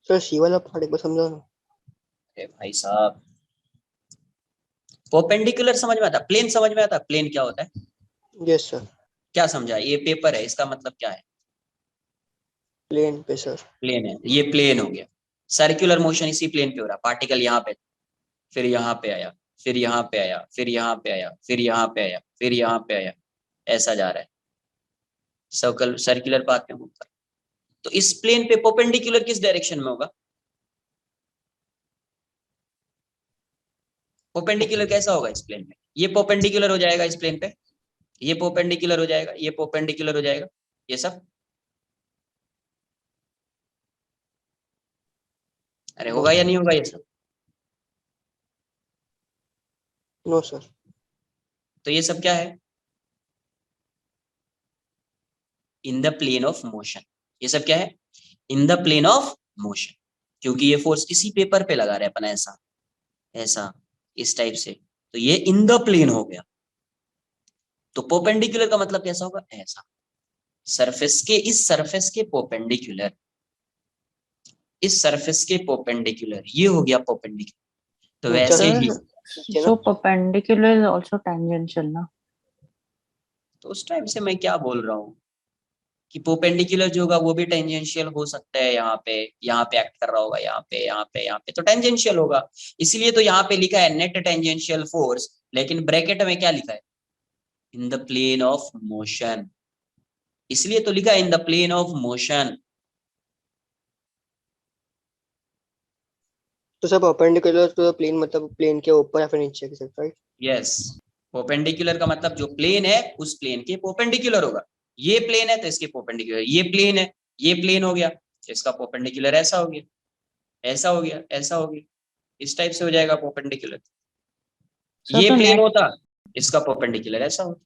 सर सी वाला पार्ट एक बार समझाओ ना। अरे भाई साहब, परपेंडिकुलर समझ में आता, प्लेन समझ में आता, प्लेन क्या होता है? Yes sir. क्या समझा? ये पेपर है, इसका मतलब क्या है? प्लेन पे सर। प्लेन है, ये प्लेन हो गया। सर्कुलर मोशन इसी प्लेन पे हो रहा, पार्टिकल यहाँ पे, फिर यहाँ पे आया, फिर यहाँ पे आया, फिर यहाँ पे आया, फिर यहाँ पे आया, फिर यहाँ पे आया, ऐसा जा रहा है सर्कल, सर्कुलर पाथ में मूव कर। तो इस प्लेन पे परपेंडिकुलर किस डायरेक्शन में होगा? परपेंडिकुलर कैसा होगा इस प्लेन पे? ये परपेंडिकुलर हो जाएगा इस प्लेन पे, ये परपेंडिकुलर हो जाएगा, ये परपेंडिकुलर हो जाएगा, ये सब। अरे होगा या नहीं होगा ये सब? No sir. तो ये सब क्या है? In the plane of motion. ये सब क्या है? In the plane of motion, क्योंकि ये फोर्स इसी पेपर पे लगा रहे हैं अपन, ऐसा ऐसा इस टाइप से, तो ये इन द प्लेन हो गया। तो परपेंडिकुलर का मतलब कैसा होगा? ऐसा, सरफेस के, इस सरफेस के परपेंडिकुलर, इस सरफेस के परपेंडिकुलर, ये हो गया परपेंडिकुलर। तो नीचे वैसे Sir, ही, नीचे so ना। perpendicular is also tangential, ना? तो उस टाइम से मैं क्या बोल रहा हूँ कि परपेंडिकुलर जो होगा वो भी टेंजेंशियल हो सकता है, यहाँ पे एक्ट कर रहा होगा, यहाँ पे, यहाँ पे, यहाँ पे, तो टेंजेंशियल होगा। इसलिए तो यहाँ पे लिखा है नेट टेंजेंशियल फोर्स, लेकिन ब्रैकेट में क्या लिखा है? In the plane of motion. इसलिए तो लिखा है in the plane of motion. तो sir perpendicular to the plane मतलब प्लेन के ऊपर या फिर नीचे की साइड, राइट? यस, परपेंडिकुलर का मतलब जो प्लेन है उस प्लेन के परपेंडिकुलर होगा। ये प्लेन है तो इसके परपेंडिकुलर, ये प्लेन है, ये प्लेन हो गया तो इसका परपेंडिकुलर ऐसा हो गया, ऐसा हो गया, ऐसा हो गया, इस टाइप से हो जाएगा परपेंडिकुलर। Sir, ये तो प्लेन net, होता, इसका परपेंडिकुलर ऐसा होता।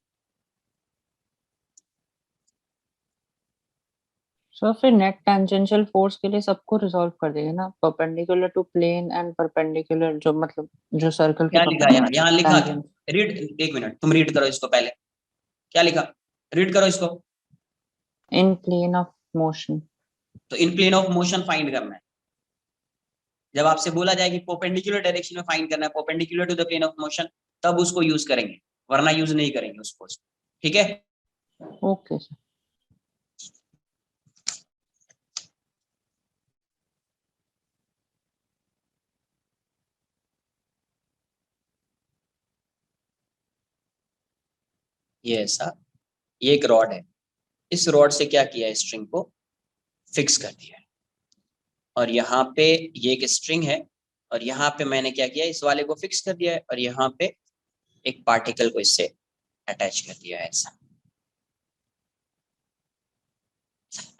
so फिर net tangential force के लिए सबको रिजॉल्व कर देंगे ना, perpendicular to plane and perpendicular, जो मतलब जो सर्कल के क्या लिखा है यहाँ? यहाँ लिखा क्या? tangent रीड, एक मिनट, तुम रीड करो इसको पहले, क्या लिखा? रीड करो इसको। in plane of motion. तो इन प्लेन ऑफ मोशन फाइंड करना है। जब आपसे बोला जाए कि परपेंडिकुलर डायरेक्शन में फाइंड करना है, perpendicular to the plane of motion, तब उसको यूज करेंगे, वरना यूज नहीं करेंगे उसको। ठीक है? Okay, sir. ये ऐसा, ये एक रॉड है, इस रॉड से क्या किया है, स्ट्रिंग को फिक्स कर दिया है, और यहाँ पे ये एक स्ट्रिंग है, और यहाँ पे मैंने क्या किया, इस वाले को फिक्स कर दिया है, और यहाँ पे एक पार्टिकल को इससे अटैच कर दिया है ऐसा।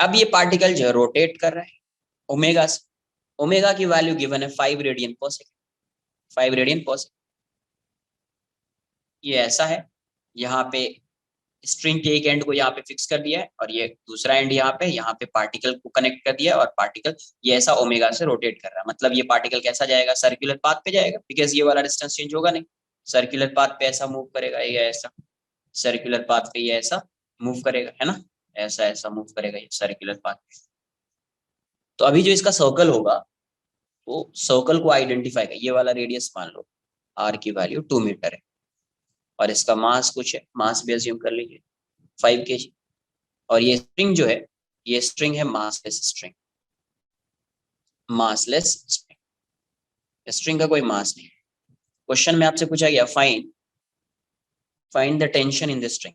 अब ये पार्टिकल जो रोटेट कर रहा है ओमेगा से, ओमेगा की वैल्यू गिवन है 5 रेडियन पर सेकेंड, 5 रेडियन पर सेकेंड। ये ऐसा है, यहाँ पे स्ट्रिंग के एक एंड को यहाँ पे फिक्स कर दिया है, और ये दूसरा एंड यहाँ पे पार्टिकल को कनेक्ट कर दिया है, और पार्टिकल ये ऐसा ओमेगा से रोटेट कर रहा है। मतलब ये पार्टिकल कैसा जाएगा, सर्कुलर पाथ पे जाएगा, बिकॉज ये वाला डिस्टेंस चेंज होगा नहीं, सर्कुलर पाथ पे ऐसा मूव करेगा, ये ऐसा सर्कुलर पाथ पे ये ऐसा मूव करेगा, है ना, ऐसा ऐसा मूव करेगा ये सर्कुलर पाथ पे। तो अभी जो इसका सर्कल होगा, वो सर्कल को आइडेंटिफाई कर, ये वाला रेडियस मान लो, आर की वैल्यू 2 मीटर है, और इसका मास कुछ है, मास भी अज्यूम कर लीजिए 5 kg, और ये स्ट्रिंग जो है, ये स्ट्रिंग है massless string, massless string, string का कोई मास नहीं है। क्वेश्चन में आपसे पूछा गया find the tension in the string,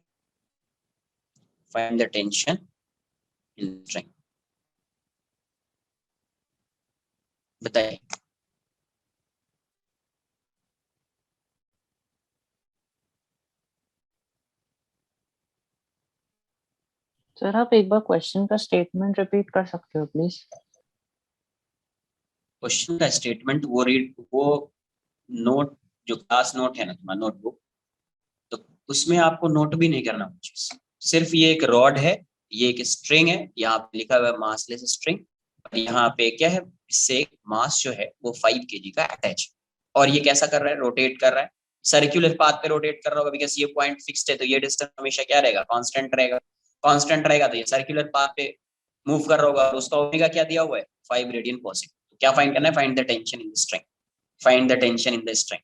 find the tension in the string, बताइए। सर आप एक बार क्वेश्चन का स्टेटमेंट रिपीट कर सकते हो प्लीज? क्वेश्चन का स्टेटमेंट वो नोट, जो क्लास नोट है ना तुम्हारा नोटबुक, तो उसमें आपको नोट भी नहीं करना कुछ, सिर्फ ये एक रॉड है, ये एक स्ट्रिंग है, यहाँ पे लिखा हुआ है मासलेस स्ट्रिंग, और यहाँ पे क्या है, इससे मास जो है वो 5 kg का अटैच, और ये कैसा कर रहा है, रोटेट कर रहा है, सर्कुलर पाथ पे रोटेट कर रहा होगा, बिकॉज ये पॉइंट फिक्स्ड है, तो ये डिस्टेंस हमेशा क्या रहेगा, कांस्टेंट रहेगा, कांस्टेंट रहेगा, तो ये सर्कुलर पाथ पे मूव कर रहा होगा, और उसका ओमेगा क्या दिया हुआ है, 5 रेडियन पर सेकंड। तो क्या फाइंड करना है, find the tension in the string, find the tension in the string.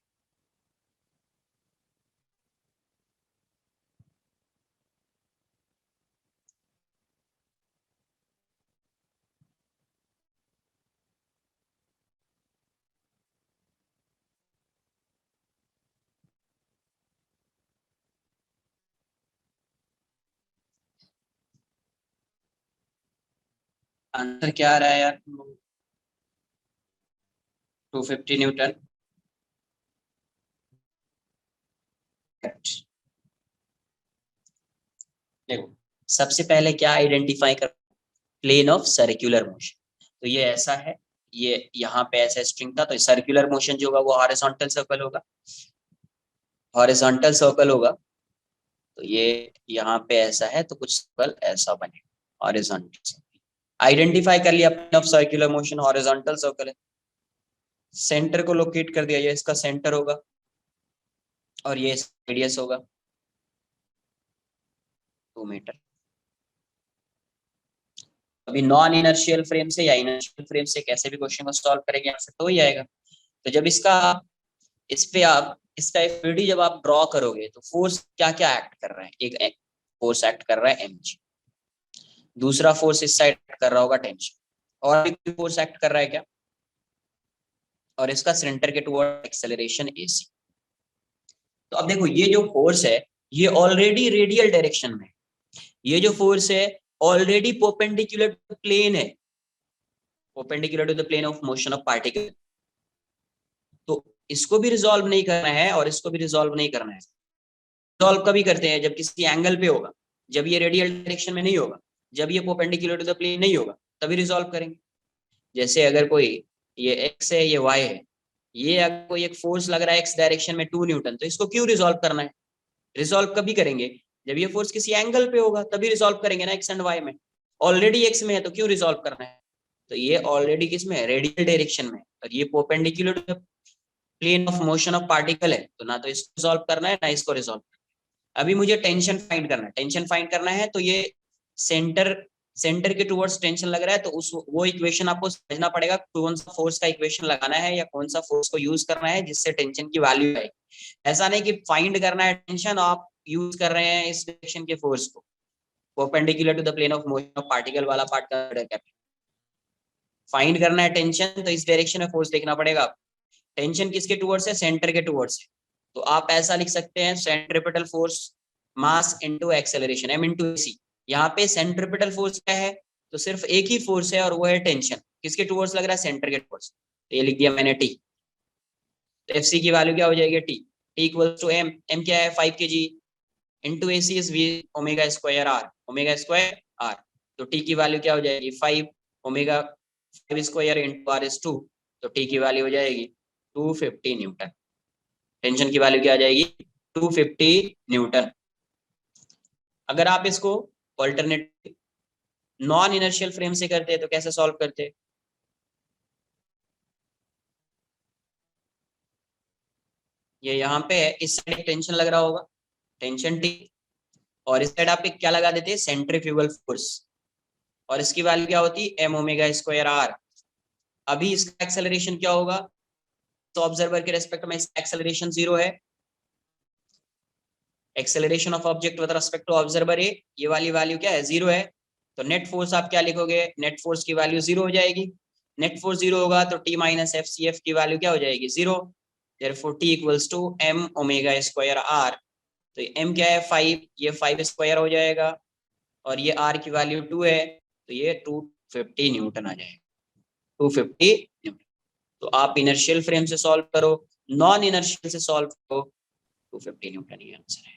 Answer क्या आ रहा है यार, 250 न्यूटन। देखो सबसे पहले क्या आइडेंटिफाई कर, प्लेन ऑफ सर्कुलर मोशन, तो ये ऐसा है, ये यहाँ पे ऐसा स्ट्रिंग था, तो सर्कुलर मोशन जो होगा वो हॉरिजॉन्टल सर्कल होगा, हॉरिजॉन्टल सर्कल होगा, तो ये यहाँ पे ऐसा है, तो कुछ सर्कल ऐसा बनेगा हॉरिजॉन्टल सर्कल। आइडेंटिफाई कर लिया plane of circular motion, horizontal circle है, सेंटर को लोकेट कर दिया, ये इसका सेंटर होगा, और ये रेडियस होगा 2 मीटर। अभी नॉन इनर्शियल फ्रेम से या इनर्शियल फ्रेम से कैसे भी क्वेश्चन को सॉल्व करेंगे, आंसर तो ही आएगा। तो जब इस पे आप इसका एक 3D जब आप ड्रॉ करोगे, तो फोर्स क्या क्या एक्ट कर रहा है, एक फोर्स एक्ट कर रहा है mg, दूसरा फोर्स इस साइड एक्ट कर रहा होगा टेंशन, और एक फोर्स एक्ट कर रहा है क्या, और इसका सेंटर के टुवर्ड एक्सेलरेशन ac। तो अब देखो ये जो फोर्स है, ये ऑलरेडी रेडियल डायरेक्शन में, ये जो फोर्स है ऑलरेडी परपेंडिकुलर टू प्लेन है, perpendicular to the plane of motion of particle. तो इसको भी रिजॉल्व नहीं करना है, और इसको भी रिजॉल्व नहीं करना है। रिजॉल्व कभी करते हैं, जब किसी एंगल पे होगा, जब ये रेडियल डायरेक्शन में नहीं होगा, जब ये परपेंडिकुलर टू द प्लेन नहीं होगा, तभी रिजॉल्व करेंगे। जैसे अगर कोई ये x है, ये y है, ये अगर कोई एक फोर्स लग रहा है x डायरेक्शन में 2 न्यूटन, तो इसको क्यों रिजॉल्व करना है, रिजॉल्व कभी करेंगे जब ये फोर्स किसी एंगल पे होगा, तभी रिजॉल्व करेंगे ना, x एंड y में। ऑलरेडी x में है तो क्यों रिजॉल्व करना है, तो ये ऑलरेडी किस में है, रेडियल डायरेक्शन में, और ये perpendicular to the plane of motion of particle है, तो ना तो इसको रिजॉल्व करना है ना इसको रिजॉल्व करना है। अभी मुझे टेंशन फाइंड करना है, टेंशन फाइंड करना है, तो ये सेंटर के टुवर्ड्स टेंशन लग रहा है, तो उस वो इक्वेशन आपको समझना पड़ेगा, कौन सा फोर्स का इक्वेशन लगाना है, या कौन सा फोर्स को यूज करना है जिससे टेंशन की वैल्यू आए। ऐसा नहीं कि फाइंड करना है टेंशन, आप यूज कर रहे हैं इस डायरेक्शन के फोर्स को, perpendicular to the plane of motion of particle वाला पार्ट का फाइंड करना है टेंशन, तो इस डायरेक्शन में फोर्स देखना पड़ेगा। टेंशन किसके टुवर्ड्स है, सेंटर के टुवर्ड्स है, तो आप ऐसा लिख सकते हैं centripetal force mass into acceleration, m into ac। यहाँ पे सेंट्रिपिटल फोर्स क्या है, तो सिर्फ एक ही फोर्स है और वो है टेंशन। किसके टुवर्ड्स लग रहा है, सेंटर के टुवर्ड्स। तो ये लिख दिया मैंने t। तो एफसी की वैल्यू क्या हो जाएगी, t इक्वल्स टू m क्या है 5 kg into ac is v omega square r, omega square r। तो t की वैल्यू क्या हो जाएगी 5 omega 5 square into r is 2। तो t की वैल्यू हो जाएगी 250 न्यूटन। टेंशन की वैल्यू क्या आ जाएगी 250 न्यूटन। अगर आप इसको ऑल्टरनेट नॉन इनर्शियल फ्रेम से करते हैं तो कैसे सॉल्व करते हैं, ये यहाँ पे है, इस साइड एक टेंशन लग रहा होगा, टेंशन टी, और इस साइड आप पे क्या लगा देते हैं, सेंट्रीफ्यूगल फोर्स, और इसकी वैल्यू क्या होती है m ओमेगा स्क्वायर r। अभी इसका एक्सेलरेशन क्या होगा, तो ऑब्जर्वर के रेस्पेक्ट में इसका एक्सेलरेशन 0 है, acceleration of object with respect to observer A, ये वाली वैल्यू क्या है 0 है। तो नेट फोर्स आप क्या लिखोगे, नेट फोर्स की वैल्यू 0 हो जाएगी। नेट फोर्स 0 होगा तो t minus F C F की वैल्यू क्या हो जाएगी 0। Therefore t equals to m omega square r। तो m क्या है 5, ये 5 स्क्वायर हो जाएगा, और ये r की वैल्यू 2 है, तो ये 250 न्यूटन आ जाएगा, 250 न्यूटन। तो आप इनर्शियल फ्रेम से सॉल्व करो, नॉन इनर्शियल से सॉल्व करो, 250 न्यूटन ये आंसर है।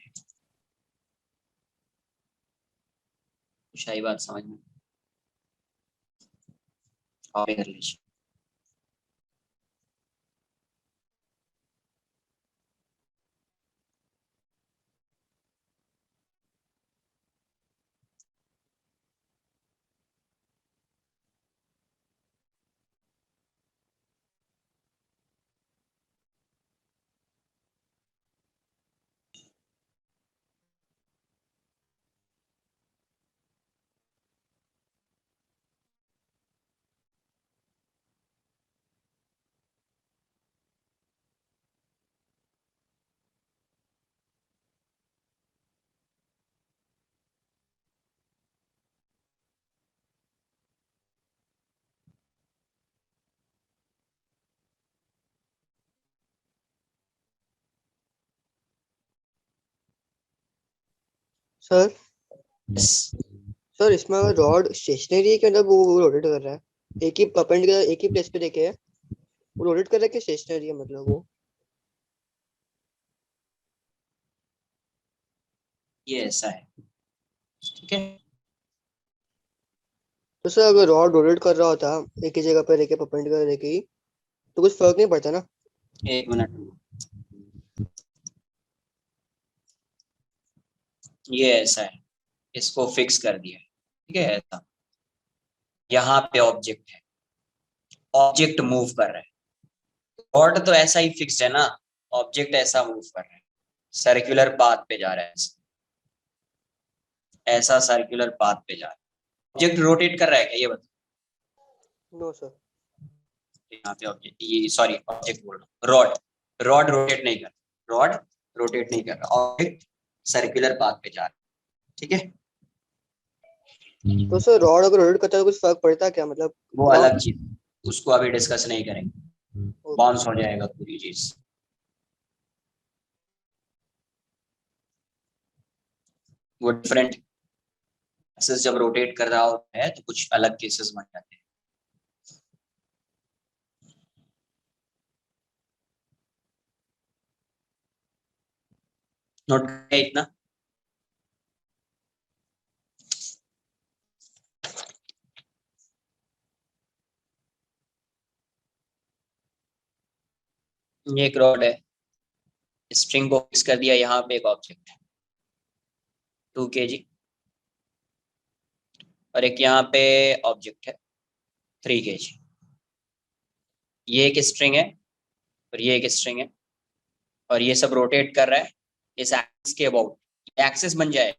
कुछ आई बात समझ में, और कर लीजिए। Sir Yes. सर इसमें अगर रॉड स्टेशनरी है कि मतलब वो रोटेट कर रहा है, एक ही परपेंडिकुलर एक ही प्लेस पे देखे है, वो रोटेट कर रहा है कि स्टेशनरी है मतलब वो। ये ऐसा है, ठीक है। तो सर अगर रॉड रोटेट कर रहा होता एक ही जगह पे रह के परपेंडिकुलर रह के ही, तो कुछ फर्क नहीं पड़ता ना। एक मिनट, ये ऐसा है, इसको फिक्स कर दिया, ठीक है। ऐसा यहाँ पे ऑब्जेक्ट है, ऑब्जेक्ट मूव कर रहा है, रॉड तो ऐसा ही फिक्स्ड है ना, ऑब्जेक्ट ऐसा मूव कर रहा है, सर्कुलर पाथ पे जा रहा है, ऐसा सर्कुलर पाथ पे जा रहा है। ऑब्जेक्ट रोटेट कर रहा है क्या, ये बताओ। No sir. यहाँ पे ऑब्जेक्ट, ये सॉरी ऑब्जेक्ट बोल रहा हूँ, रॉड, रॉड रोटेट नहीं कर, रॉड रोटेट नहीं कर रहा, ऑब्जेक्ट सर्कुलर पाथ पे जा रहा है, ठीक है। तो सर रॉड अगर रोटेट करता है तो कुछ फर्क पड़ता है क्या, मतलब वो अलग चीज, उसको अभी डिस्कस नहीं करेंगे, बाउंस हो जाएगा पूरी चीज। वो डिफरेंट एक्सिस जब रोटेट कर रहा होता है तो कुछ अलग केसेस बन जाते हैं। नोट करें इतना। ये एक रॉड है, स्ट्रिंग को फिक्स कर दिया, यहाँ पे एक ऑब्जेक्ट है 2 kg, और एक यहाँ पे ऑब्जेक्ट है 3 kg। ये एक स्ट्रिंग है और ये एक स्ट्रिंग है, और ये सब रोटेट कर रहा है इस एक्सिस के अबाउट। एक्सिस बन जाए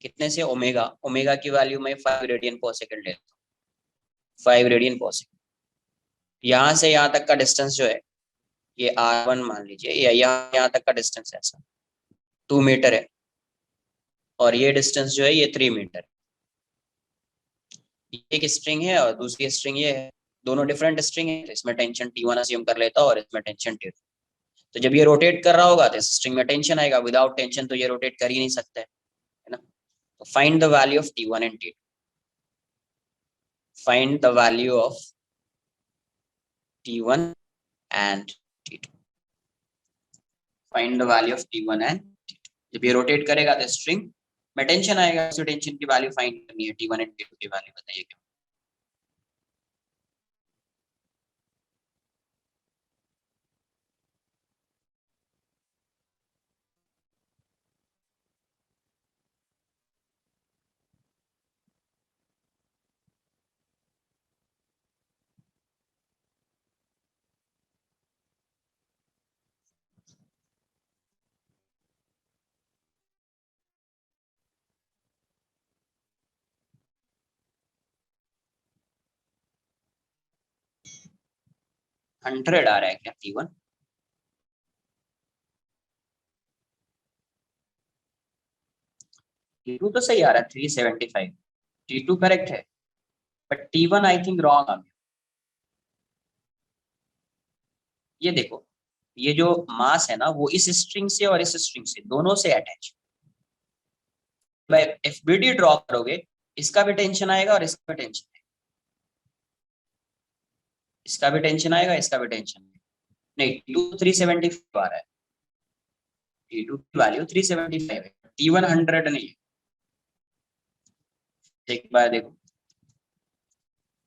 कितने से, ओमेगा, ओमेगा की वैल्यू में 5 रेडियन पर सेकंड लेता हूँ, 5 रेडियन पर सेकंड। यहाँ से यहाँ तक का डिस्टेंस जो है ये r1 मान लीजिए, या यहाँ तक का डिस्टेंस ऐसा 2 मीटर है, और ये डिस्टेंस जो है ये 3 मीटर। एक स्ट्रिंग है और दूसरी स्ट्रिंग ये है, दोनों डिफरेंट स्ट्रिंग है, तो इसमें टेंशन T1 अज्यूम कर लेता हूँ और इसमें टेंशन T2। तो जब ये रोटेट कर रहा होगा तो इस स्ट्रिंग में टेंशन आएगा, विदाउट टेंशन तो ये रोटेट कर ही नहीं सकता है ना। तो find the value of T1 and T2, find the value of T1 and T2, find the value of T1 and T2। जब ये रोटेट करेगा तो स्ट्रिंग में टेंशन आएगा, उस टेंशन की वैल्यू फाइंड करनी है। T1 एंड T2 की वैल्यू बताइए क्या। हंड्रेड आ रहा है क्या T1? T2 तो सही आ रहा है 375, T2 करेक्ट है, but T1 I think wrong आ गया। ये देखो, ये जो मास है ना वो इस स्ट्रिंग से और इस स्ट्रिंग से दोनों से अटैच। भाई FBD ड्रॉ करोगे, इसका भी टेंशन आएगा और इसका भी टेंशन आएगा, इसका भी टेंशन आएगा, इसका भी टेंशन आएगा। नहीं, T2 375 आ रहा है, T2 की वैल्यू 375 है, T1 100 नहीं है। एक बार देखो,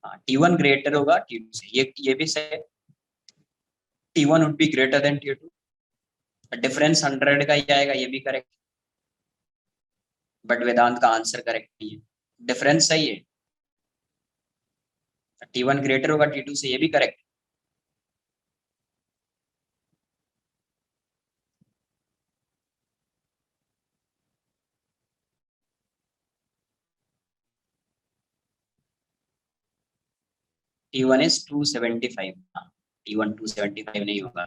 हाँ T1 ग्रेटर होगा T2 से, ये भी सही है। T1 would be greater than T2, difference 100 का ही आएगा, ये भी करेक्ट। बट वेदांत का आंसर करेक्ट नहीं है, डिफरेंस सही है, T1 ग्रेटर होगा T2 से, ये भी करेक्ट। T1 is 275, हाँ T1 275 नहीं होगा,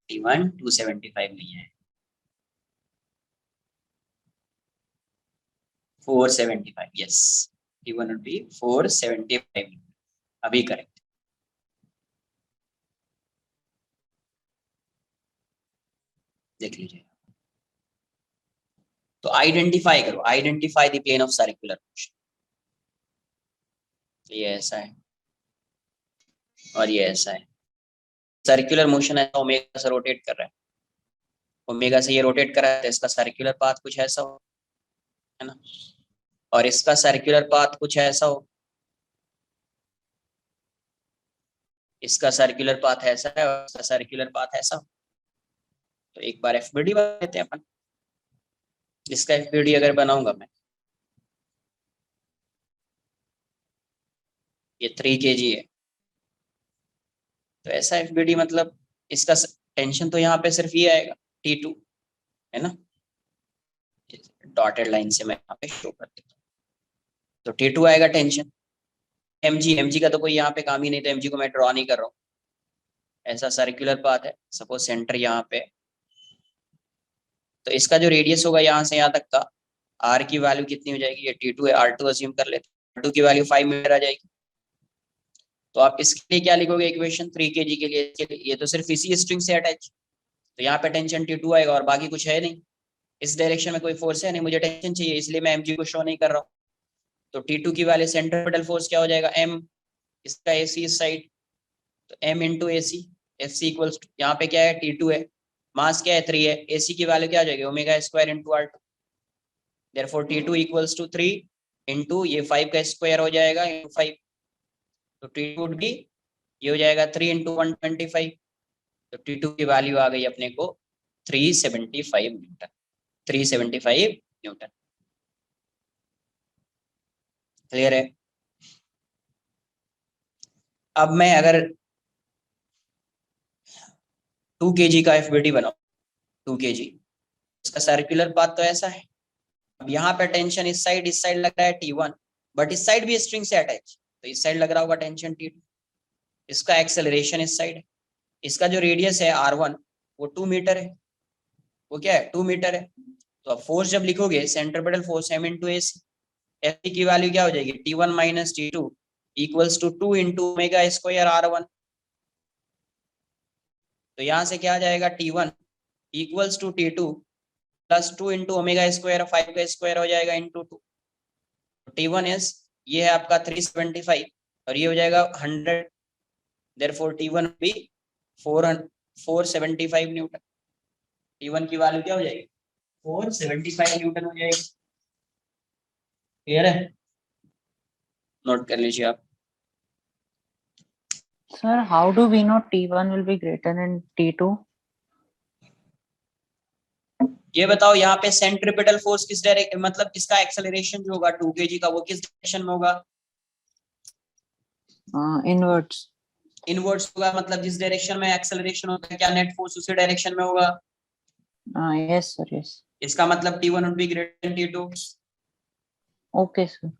T1 275 नहीं है, 475, yes, T1 would be 475, अभी करेक्ट। देख लीजिए, तो आइडेंटिफाई करो, identify the plane of circular motion. ये ऐसा है और ये ऐसा है, सर्कुलर मोशन है, ओमेगा से रोटेट कर रहा है, ओमेगा से ये रोटेट कर रहा है, तो इसका सर्कुलर पाथ कुछ ऐसा हो, है ना, और इसका सर्कुलर पाथ कुछ ऐसा हो, इसका सर्कुलर पाथ ऐसा है और इसका सर्कुलर पाथ ऐसा हो। तो एक बार FBD बना लेते हैं अपन। इसका FBD अगर बनाऊंगा मैं, ये 3 kg है, तो ऐसा FBD मतलब इसका टेंशन तो यहाँ पे सिर्फ ये आएगा T2, है ना, डॉटेड लाइन से मैं यहाँ पे शो कर देता हूँ। तो T2 आएगा टेंशन, mg का तो कोई यहाँ पे काम ही नहीं, तो mg को मैं ड्रॉ नहीं कर रहा हूँ। ऐसा सर्कुलर पाथ है, सपोज सेंटर यहाँ पे, तो इसका जो रेडियस होगा यहाँ से यहाँ तक का, r की वैल्यू कितनी हो जाएगी, ये T2 है, R2 अज्यूम कर लेते हैं, R2 की वैल्यू 5 मीटर आ जाएगी। तो आप इसके लिए क्या लिखोगे इक्वेशन 3 kg के लिए, ये तो सिर्फ इसी स्ट्रिंग से अटैच, तो यहाँ पे टेंशन T2 आएगा और बाकी कुछ है नहीं, इस डायरेक्शन में कोई फोर्स है नहीं, मुझे टेंशन चाहिए, इसलिए मैं mg को शो नहीं कर रहा हूँ। तो T2 की वैल्यू सेंट्रिपेटल फोर्स क्या हो जाएगा, m, इसका AC इस साइड, तो m into AC, FC equals to, यहाँ पे क्या है T2 है, मास क्या है 3 है, AC की वैल्यू क्या हो जाएगी, omega square into R2, therefore T2 equals to 3 into ये 5 का स्क्वायर हो जाएगा इंटू 5, तो T2 वुड बी, ये हो जाएगा 3 इंटू 125, तो T2 की वैल्यू आ गई अपने को 375 न्यूटन, 375 न्यूटन। क्लियर है? अब मैं अगर 2 kg का FBD बनाऊं, 2 kg, इसका सर्कुलर पाथ तो ऐसा है, अब यहाँ पे टेंशन इस साइड लग रहा है T1, बट इस साइड भी स्ट्रिंग से अटैच, तो इस साइड लग रहा होगा टेंशन T2, इसका एक्सेलरेशन इस साइड है, इसका जो रेडियस है R1 वो 2 मीटर है, वो क्या है 2 मीटर है। तो अब फोर्स जब लिखोगे centripetal force m into AC, AC की वैल्यू क्या हो जाएगी T1 minus T2 equals to 2 into omega square R1, तो यहाँ से क्या आ जाएगा, T1 equals to T2 plus 2 into omega square, 5 का स्क्वायर हो जाएगा इंटू 2। T1 इज, ये है आपका 375 और ये हो जाएगा 100, देयरफॉर T1 भी 475 न्यूटन। T1 की वैल्यू क्या हो जाएगी, 475 न्यूटन हो जाएगी। क्लियर है, नोट कर लीजिए आप। Sir, how do we know T1 will be greater than T2? ये बताओ यहाँ पे सेंट्रिपेटल फोर्स किस डायरेक्शन, मतलब इसका एक्सेलरेशन जो होगा 2 kg का, वो किस डायरेक्शन में होगा, Inwards. इनवर्ड्स होगा। मतलब जिस डायरेक्शन में एक्सेलरेशन होता है, क्या नेट फोर्स उसी डायरेक्शन में होगा। Yes, sir. Yes. इसका मतलब T1 would be greater than T2। Okay, sir.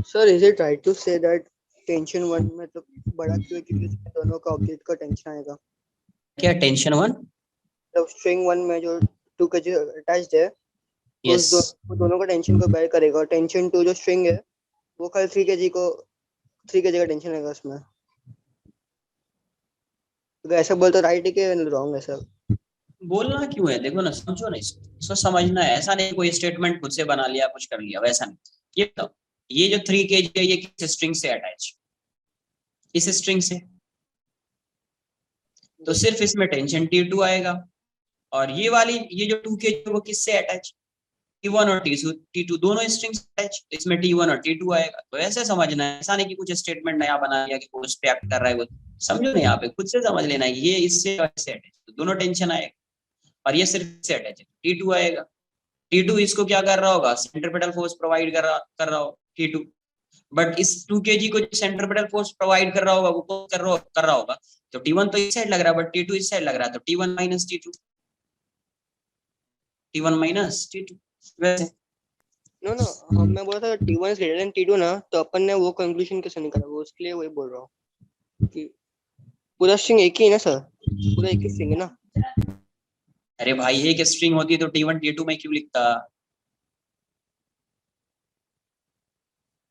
Sir, is it right to say that tension 1 में तो बड़ा क्यों है क्योंकि इसमें दोनों का ऑब्जेक्ट का टेंशन आएगा। क्या टेंशन 1, मतलब स्ट्रिंग 1 में जो 2 kg अटैच्ड है, तो यस वो दोनों का टेंशन को बेयर करेगा, और टेंशन 2 जो स्ट्रिंग है वो खाली 3 kg का टेंशन रहेगा उसमें। तो ऐसा बोलते राइट है कि रॉन्ग है सर? बोलना क्यों है, देखो ना, समझो ना, इसको समझना है। ऐसा नहीं कोई स्टेटमेंट खुद से बना लिया, कुछ कर लिया, वैसा नहीं। ये बताओ, ये जो 3 kg है ये किस स्ट्रिंग से अटैच, इस स्ट्रिंग से, तो सिर्फ इसमें टेंशन T2 आएगा। और ये वाली, ये जो 2 kg वो किससे अटैच, T1 और T2 दोनों स्ट्रिंग से अटैच, तो इसमें T1 और T2 आएगा। तो ऐसे समझना है, ऐसा नहीं कि कुछ स्टेटमेंट नया बना लिया कि फोर्स पे एक्ट कर रहा है वो, समझो ना, यहाँ पे खुद से समझ लेना है, ये इससे और इससे अटैच, तो दोनों टेंशन आएगा। और ये सिर्फ इससे अटैच है, T2 आएगा। T2 इसको क्या कर रहा होगा, सेंट्रिपेटल फोर्स प्रोवाइड कर रहा हो T2। बट इस 2 kg को जो सेंट्रिपेटल फोर्स प्रोवाइड कर रहा होगा वो कौन कर रहा होगा, तो T1 तो इस साइड लग रहा है, बट T2 इस साइड लग रहा है, तो T1 minus T2, T1 minus T2। वैसे नो मैं बोल रहा था T1 is greater then T2 ना, तो अपन ने वो कंक्लूजन कैसे निकाला, वो उसके लिए वही बोल रहा हूँ कि पूरा स्ट्रिंग एक ही है ना सर, पूरा एक ही स्ट्रिंग है ना। अरे भाई, एक स्ट्रिंग होती तो T1 T2 में क्यों लिखता,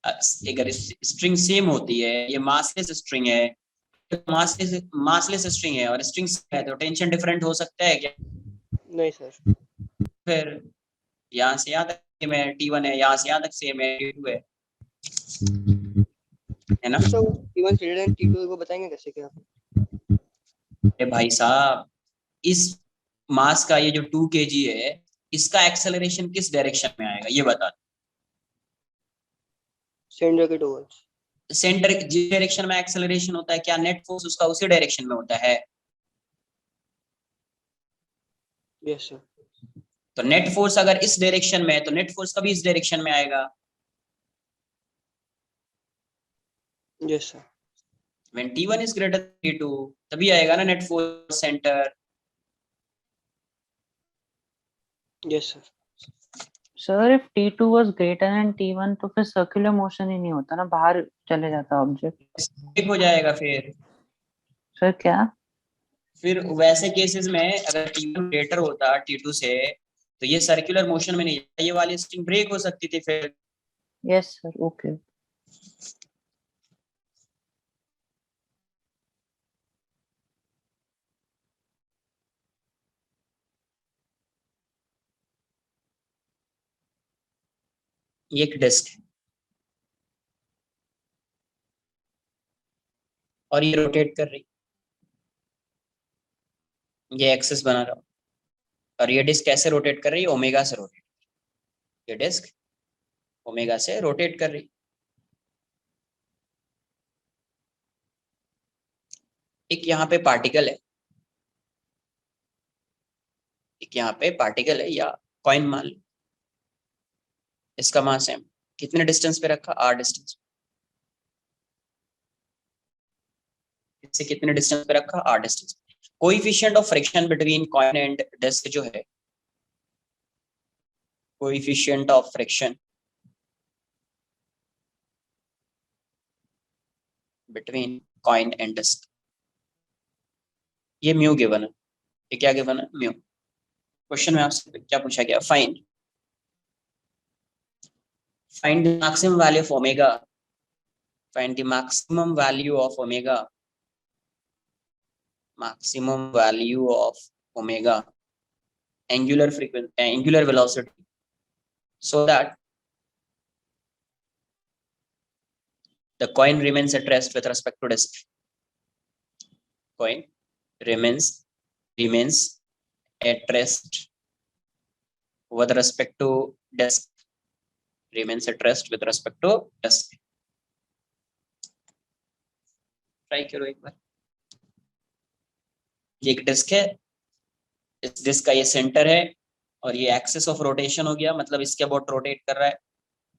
अगर स्ट्रिंग सेम होती है, ये मासलेस स्ट्रिंग है, मासलेस स्ट्रिंग है और स्ट्रिंग है, तो टेंशन डिफरेंट हो सकता है क्या। नहीं सर। फिर यहाँ से यहाँ तक सेम है T1 है, यहाँ से यहाँ तक सेम है T2 है ना। तो T1 ग्रेटर देन T2 को बताएंगे कैसे क्या? अरे भाई साहब, इस मास का ये जो 2 kg है, इसका एक्सेलरेशन किस डायरेक्शन में आएगा ये बता दो। सेंटर के टुवर्ड्स। सेंटर जिस डायरेक्शन में एक्सेलरेशन होता है, क्या नेट फोर्स उसका उसी डायरेक्शन में होता है। Yes sir. तो नेट फोर्स अगर इस डायरेक्शन में है, तो नेट फोर्स कभी इस डायरेक्शन में आएगा। Yes sir. When T1 is greater then T2 तभी आएगा ना net force centre. Yes sir. Sir if T2 was greater than T1 तो फिर सर्कुलर मोशन ही नहीं होता ना, बाहर चले जाता ऑब्जेक्ट। ब्रेक हो जाएगा फिर। सर क्या? फिर वैसे केसेस में अगर T1 ग्रेटर होता T2 से तो ये सर्कुलर मोशन में नहीं, ये वाली स्ट्रिंग ब्रेक हो सकती थी फिर। Yes sir, okay. ये एक डिस्क है और ये रोटेट कर रही, ये एक्सिस बना रहा, और ये डिस्क कैसे रोटेट कर रही है? ओमेगा से रोटेट। ये डिस्क ओमेगा से रोटेट कर रही। एक यहाँ पे पार्टिकल है, एक यहाँ पे पार्टिकल है या कॉइन मान लो, इसका मास है, कितने डिस्टेंस पे रखा? r distance. इससे कितने डिस्टेंस पे रखा? r distance. Coefficient of friction between coin and disc जो है, coefficient of friction between coin and disc, ये म्यू गिवन है। ये क्या गिवन है? म्यू। क्वेश्चन में आपसे क्या पूछा गया? find the maximum value of omega, find the maximum value of omega, maximum value of omega, angular frequency, angular velocity, so that the coin remains at rest with respect to disk. Coin remains at rest with respect to disk, remains at rest with respect to disk. Try करो एक बार। ये एक disc है, इस disc का ये centre है और ये एक्सिस ऑफ रोटेशन हो गया, मतलब इसके अबाउट रोटेट कर रहा है।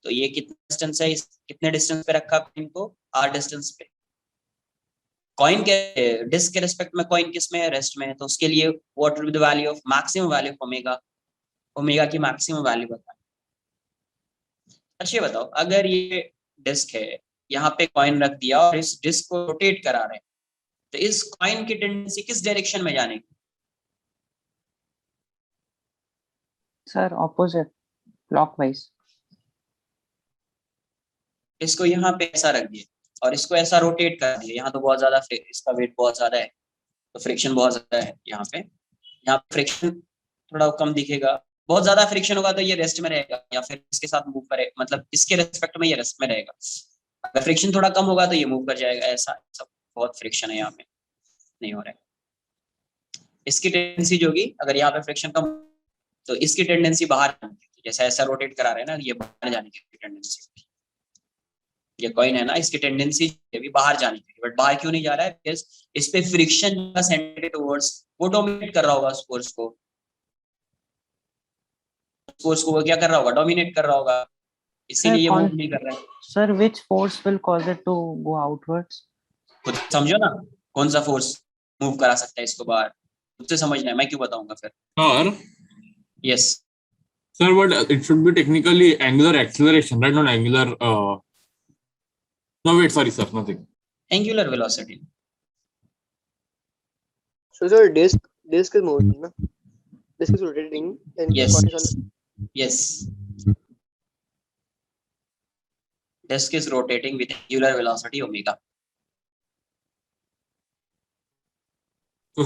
तो ये कितना डिस्टेंस है? कितने डिस्टेंस पे रखा कॉइन को? r डिस्टेंस पे। कॉइन के डिस्क के रिस्पेक्ट में कॉइन किस में है? रेस्ट में है। तो उसके लिए what will be the value of maximum value of omega? Omega की मैक्सिमम वैल्यू बताएं। अच्छा ये बताओ, अगर ये डिस्क है, यहाँ पे कॉइन रख दिया और इस डिस्क को रोटेट करा रहे हैं, तो इस कॉइन की टेंडेंसी किस डायरेक्शन में जाने की? Sir opposite, clockwise. इसको यहाँ पे ऐसा रख दिया और इसको ऐसा रोटेट कर दिया, यहाँ तो बहुत ज्यादा इसका वेट बहुत ज्यादा है, तो फ्रिक्शन बहुत ज्यादा है यहाँ पे। यहाँ पे फ्रिक्शन थोड़ा कम दिखेगा, बहुत ज्यादा फ्रिक्शन होगा तो ये रेस्ट में रहेगा या फिर इसके साथ मूव करे, मतलब इसके रेस्पेक्ट में ये रेस्ट में रहेगा। अगर फ्रिक्शन थोड़ा कम होगा तो ये मूव कर जाएगा। ऐसा सब बहुत फ्रिक्शन है यहाँ पे, नहीं हो रहा है। इसकी टेंडेंसी जो होगी, अगर यहाँ पे फ्रिक्शन कम तो इसकी टेंडेंसी बाहर जाने की, जैसे ऐसा रोटेट करा रहे हैं ना, ये बाहर जाने की टेंडेंसी होगी। ये कॉइन है ना, इसकी टेंडेंसी भी बाहर जाने की, बट बाहर क्यों नहीं जा रहा है? बिकॉज इस पे फ्रिक्शन का सेंटर टुवर्ड्स वो डोमिनेट कर रहा होगा उस फोर्स को, वो क्या कर रहा होगा? डोमिनेट कर रहा होगा, इसीलिए ये मूव नहीं कर रहा है। Sir which force will cause it to go outwards? खुद समझो ना, कौन सा फोर्स मूव करा सकता है इसको बाहर, मुझसे समझना है, मैं क्यों बताऊंगा फिर। Sir, yes sir, but it should be technically angular acceleration, right? Not angular. No, wait, sorry, sir, nothing. Angular velocity. So sir, disk is moving, na? Disk is rotating and Yes. cotton is on. Yes. Disk is rotating with angular velocity omega. So,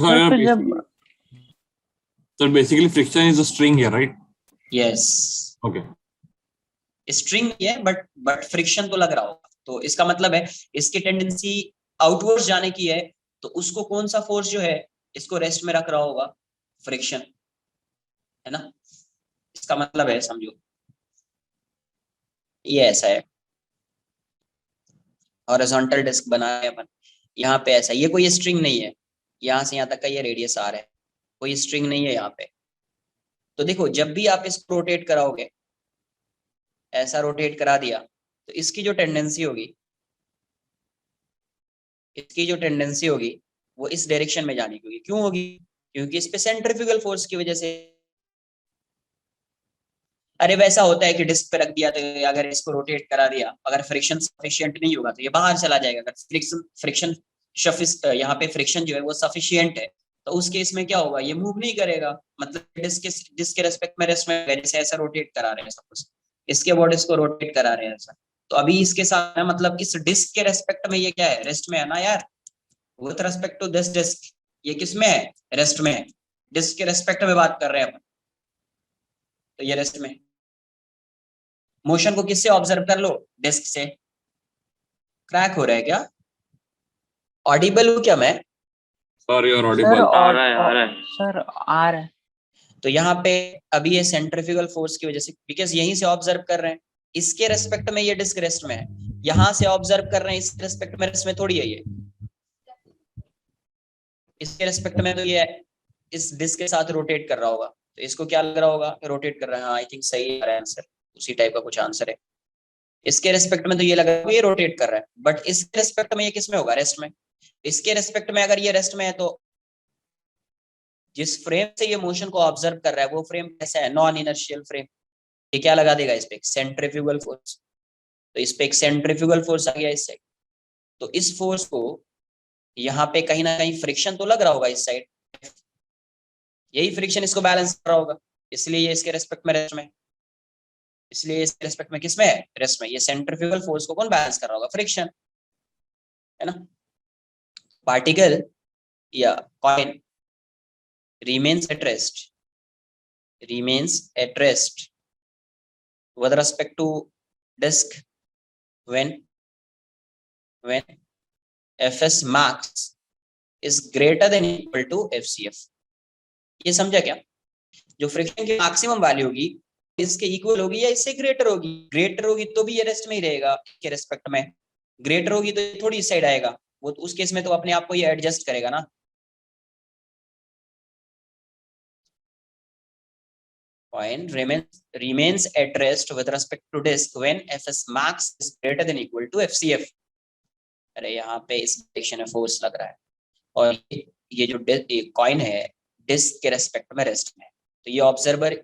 sir, basically friction is a string here, right? Yes. Okay. String है but friction तो लग रहा होगा, तो इसका मतलब है इसकी टेंडेंसी आउटवर्ड्स जाने की है, तो उसको कौन सा फोर्स जो है इसको रेस्ट में रख रहा होगा? फ्रिक्शन है ना, इसका मतलब है, समझो ये ऐसा है, हॉरिजॉन्टल डिस्क बनाया है अपन, यहाँ पे ऐसा, ये कोई स्ट्रिंग नहीं है, यहाँ से यहाँ तक का ये रेडियस आर है, कोई स्ट्रिंग नहीं है यहाँ पे। तो देखो जब भी आप इसको रोटेट कराओगे, ऐसा रोटेट करा दिया, तो इसकी जो टेंडेंसी होगी इसकी जो टेंडेंसी होगी वो इस डायरेक्शन में जाने की होगी। क्यों होगी? क्योंकि इस पे सेंट्रीफ्यूगल फोर्स की वजह से। अरे वैसा होता है कि डिस्क पे रख दिया तो अगर इसको रोटेट करा दिया, अगर फ्रिक्शन सफिशिएंट नहीं होगा तो ये बाहर चला जाएगा। अगर फ्रिक्शन यहाँ पे फ्रिक्शन जो है वो सफिशिएंट है तो उस केस में क्या होगा, ये मूव नहीं करेगा। मतलब डिस्क के रेस्पेक्ट में रेस्ट में, जैसे ऐसा रोटेट करा रहे हैं सपोज, इसके बॉडीज को रोटेट करा रहे हैं ऐसा, तो अभी इसके साथ मतलब इस डिस्क के रेस्पेक्ट में ये क्या है, रेस्ट में है ना यार। With respect to this disc ये किस में है, रेस्ट में है। डिस्क के रेस्पेक्ट में बात कर रहे हैं अपन, तो ये रेस्ट में। मोशन को किससे ऑब्जर्व कर लो, डिस्क से। क्रैक हो रहा है क्या? ऑडिबल हूं क्या मैं? Sir your sir audible. आ रहा है, आ रहा है। सर आ रहा है। तो यहाँ पे अभी ये सेंट्रीफ्यूगल फोर्स की वजह से, बिकॉज यहीं से ऑब्जर्व कर रहे हैं, इसके रेस्पेक्ट में ये डिस्क रेस्ट में है, यहां से ऑब्जर्व कर रहे हैं, इसके रेस्पेक्ट में रेस्ट में थोड़ी है ये। इसके रेस्पेक्ट में तो ये इस डिस्क के साथ रोटेट कर रहा होगा, तो इसको क्या लग रहा होगा, रोटेट कर रहा है। हाँ आई थिंक सही है आंसर, उसी टाइप का कुछ आंसर है। इसके रेस्पेक्ट में तो ये लग रहा है ये रोटेट कर रहा है, बट इसके रेस्पेक्ट में ये किस में होगा, रेस्ट में। इसके रेस्पेक्ट में अगर ये रेस्ट में है तो जिस फ्रेम से ये मोशन को ऑब्जर्व कर रहा है वो फ्रेम कैसा है, नॉन इनर्शियल फ्रेम। ये क्या लगा देगा इस पे, सेंट्रीफ्यूगल फोर्स। तो इस पे एक सेंट्रीफ्यूगल फोर्स आ गया इस साइड, तो इस फोर्स को यहाँ पे कहीं ना कहीं फ्रिक्शन तो लग रहा होगा इस साइड, यही फ्रिक्शन इसको बैलेंस कर रहा होगा, इसलिए ये इसके रेस्पेक्ट में रेस्ट में, इसलिए इसके रेस्पेक्ट में किस में है, रेस्ट में। ये सेंट्रीफ्यूगल फोर्स को कौन बैलेंस कर रहा होगा, फ्रिक्शन, है ना। पार्टिकल या coin remains at rest with respect to disk when Fs max is greater than equal to FCF। ये समझा क्या? जो फ्रिक्शन की मैक्सिमम वैल्यू होगी इसके इक्वल होगी या इससे ग्रेटर होगी। ग्रेटर होगी तो भी ये रेस्ट में ही रहेगा के रेस्पेक्ट में, ग्रेटर होगी तो थोड़ी इस साइड आएगा, वो उस केस में तो अपने आप को ये एडजस्ट करेगा ना। Coin remains at rest with respect to disk when Fs max is greater than equal to FCF। अरे यहाँ पे इस डायरेक्शन में फोर्स लग रहा है और ये जो कॉइन है डिस्क के रेस्पेक्ट में रेस्ट में है, तो ये ऑब्जर्वर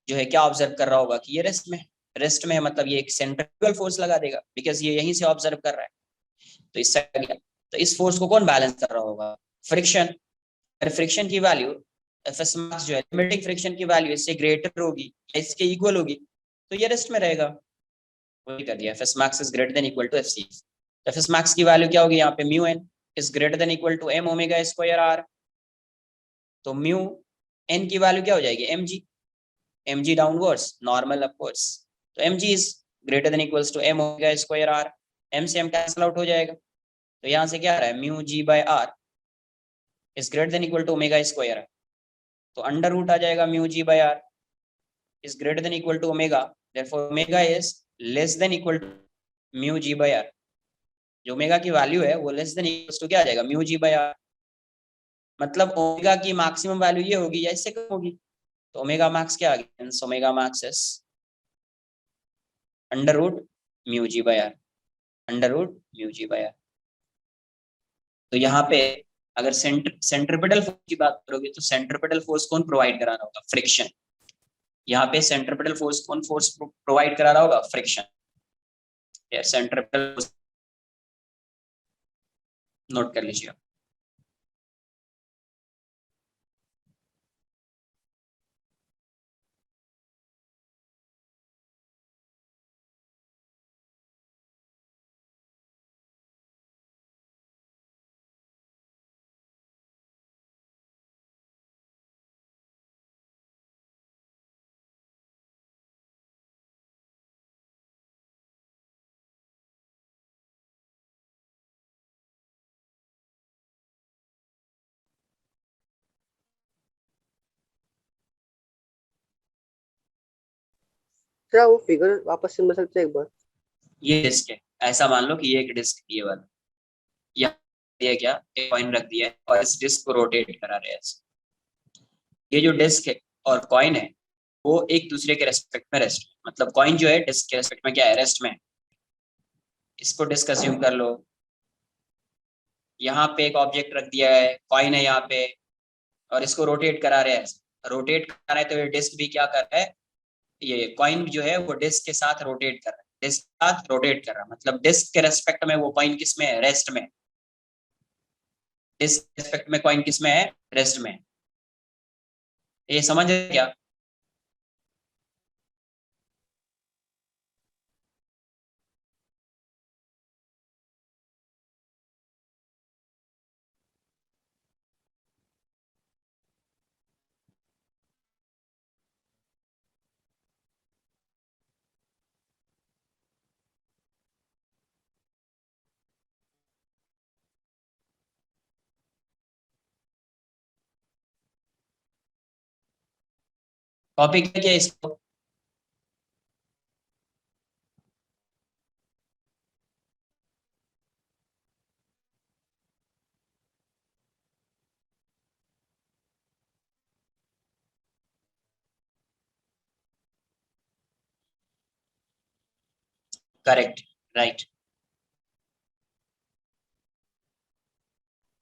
जो है क्या ऑब्जर्व कर रहा होगा कि ये रेस्ट में है, मतलब ये एक सेंट्रीफ्यूगल फोर्स लगा देगा बिकॉज ये यहीं से ऑब्जर्व कर रहा है। तो इस साइड गया, तो इस फोर्स को कौन बैलेंस कर रहा होगा, फ्रिक्शन। फ्रिक्शन की वैल्यू Fs max जो है लिमिटिंग फ्रिक्शन की वैल्यू इससे ग्रेटर होगी या इसके इक्वल होगी तो ये रेस्ट में रहेगा। वही कर दिया, Fs max is greater than equal to Fc। Fs max की वैल्यू क्या होगी यहाँ पे, mu n is greater than equal to m omega square r। तो म्यू n की वैल्यू क्या हो जाएगी, mg डाउनवर्ड्स नॉर्मल अपवर्ड्स, तो mg is greater than equals to m omega square r। m से m कैंसिल आउट हो जाएगा, तो यहाँ से क्या आ रहा है, mu g by r is greater than equal to omega square, तो अंडर रूट आ जाएगा mu g by r is greater than equal to omega, therefore omega is less than equal to mu g by r. जो omega की value है वो less than equal to क्या आ जाएगा, म्यू जी बाय आर। मतलब omega की maximum value ये होगी या इससे कम होगी, तो ओमेगा मैक्स क्या आ गया, hence omega max is under root mu g by r, under root mu g by r. तो यहाँ पे अगर सेंट्रीपिटल फोर्स की बात करोगे तो सेंट्रीपिटल फोर्स कौन प्रोवाइड करा रहा होगा, फ्रिक्शन। यहाँ पे सेंट्रीपिटल फोर्स कौन फोर्स प्रोवाइड करा रहा होगा, फ्रिक्शन। सेंट्रीपिटल फोर्स नोट कर लीजिए। क्या वो फिगर वापस से बता सकते हैं एक बार? ये डिस्क है, ऐसा मान लो कि ये एक डिस्क ये वाला, ये क्या एक कॉइन रख दिया है और इस डिस्क को रोटेट करा रहे हैं। ये जो डिस्क है और कॉइन है वो एक दूसरे के रेस्पेक्ट में रेस्ट, मतलब कॉइन जो है डिस्क के रेस्पेक्ट में क्या है, रेस्ट में। इसको डिस्क अज्यूम कर लो, यहाँ पे एक ऑब्जेक्ट रख दिया है, कॉइन है यहाँ पे, और इसको रोटेट करा रहे हैं। रोटेट करा रहे हैं तो ये डिस्क भी क्या कर रहा है, ये कॉइन जो है वो डिस्क के साथ रोटेट कर रहा है, डिस्क के साथ रोटेट कर रहा है, मतलब डिस्क के रेस्पेक्ट में वो कॉइन किस में है, रेस्ट में। डिस्क के रेस्पेक्ट में कॉइन किस में है, रेस्ट में। ये समझ रहे क्या? कॉपी किया इसको। Correct, right.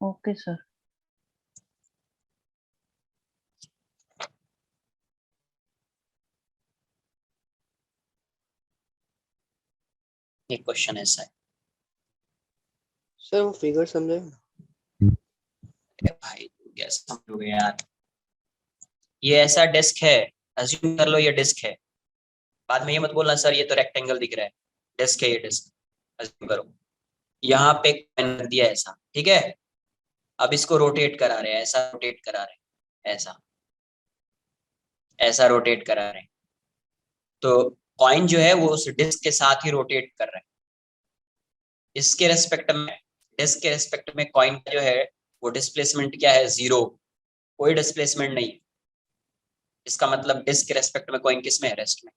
Okay sir. ये क्वेश्चन ऐसा है। सर वो फिगर समझे? अरे भाई क्या समझोगे यार, ये ऐसा डिस्क है, अज्यूम कर लो ये डिस्क है, बाद में ये मत बोलना सर ये तो रेक्टेंगल दिख रहा है, डिस्क है ये डिस्क, अज्यूम करो। यहाँ पे कॉइन रख दिया ऐसा, ठीक है। अब इसको रोटेट करा रहे हैं, ऐसा रोटेट करा रहे हैं, ऐसा ऐसा रोटेट करा रहे हैं, तो कॉइन जो है वो उस डिस्क के साथ ही रोटेट कर रहा है। इसके रेस्पेक्ट में, डिस्क के रेस्पेक्ट में कॉइन का जो है वो डिस्प्लेसमेंट क्या है, 0, कोई डिस्प्लेसमेंट नहीं है। इसका मतलब डिस्क के रेस्पेक्ट में कॉइन किस में है, रेस्ट में।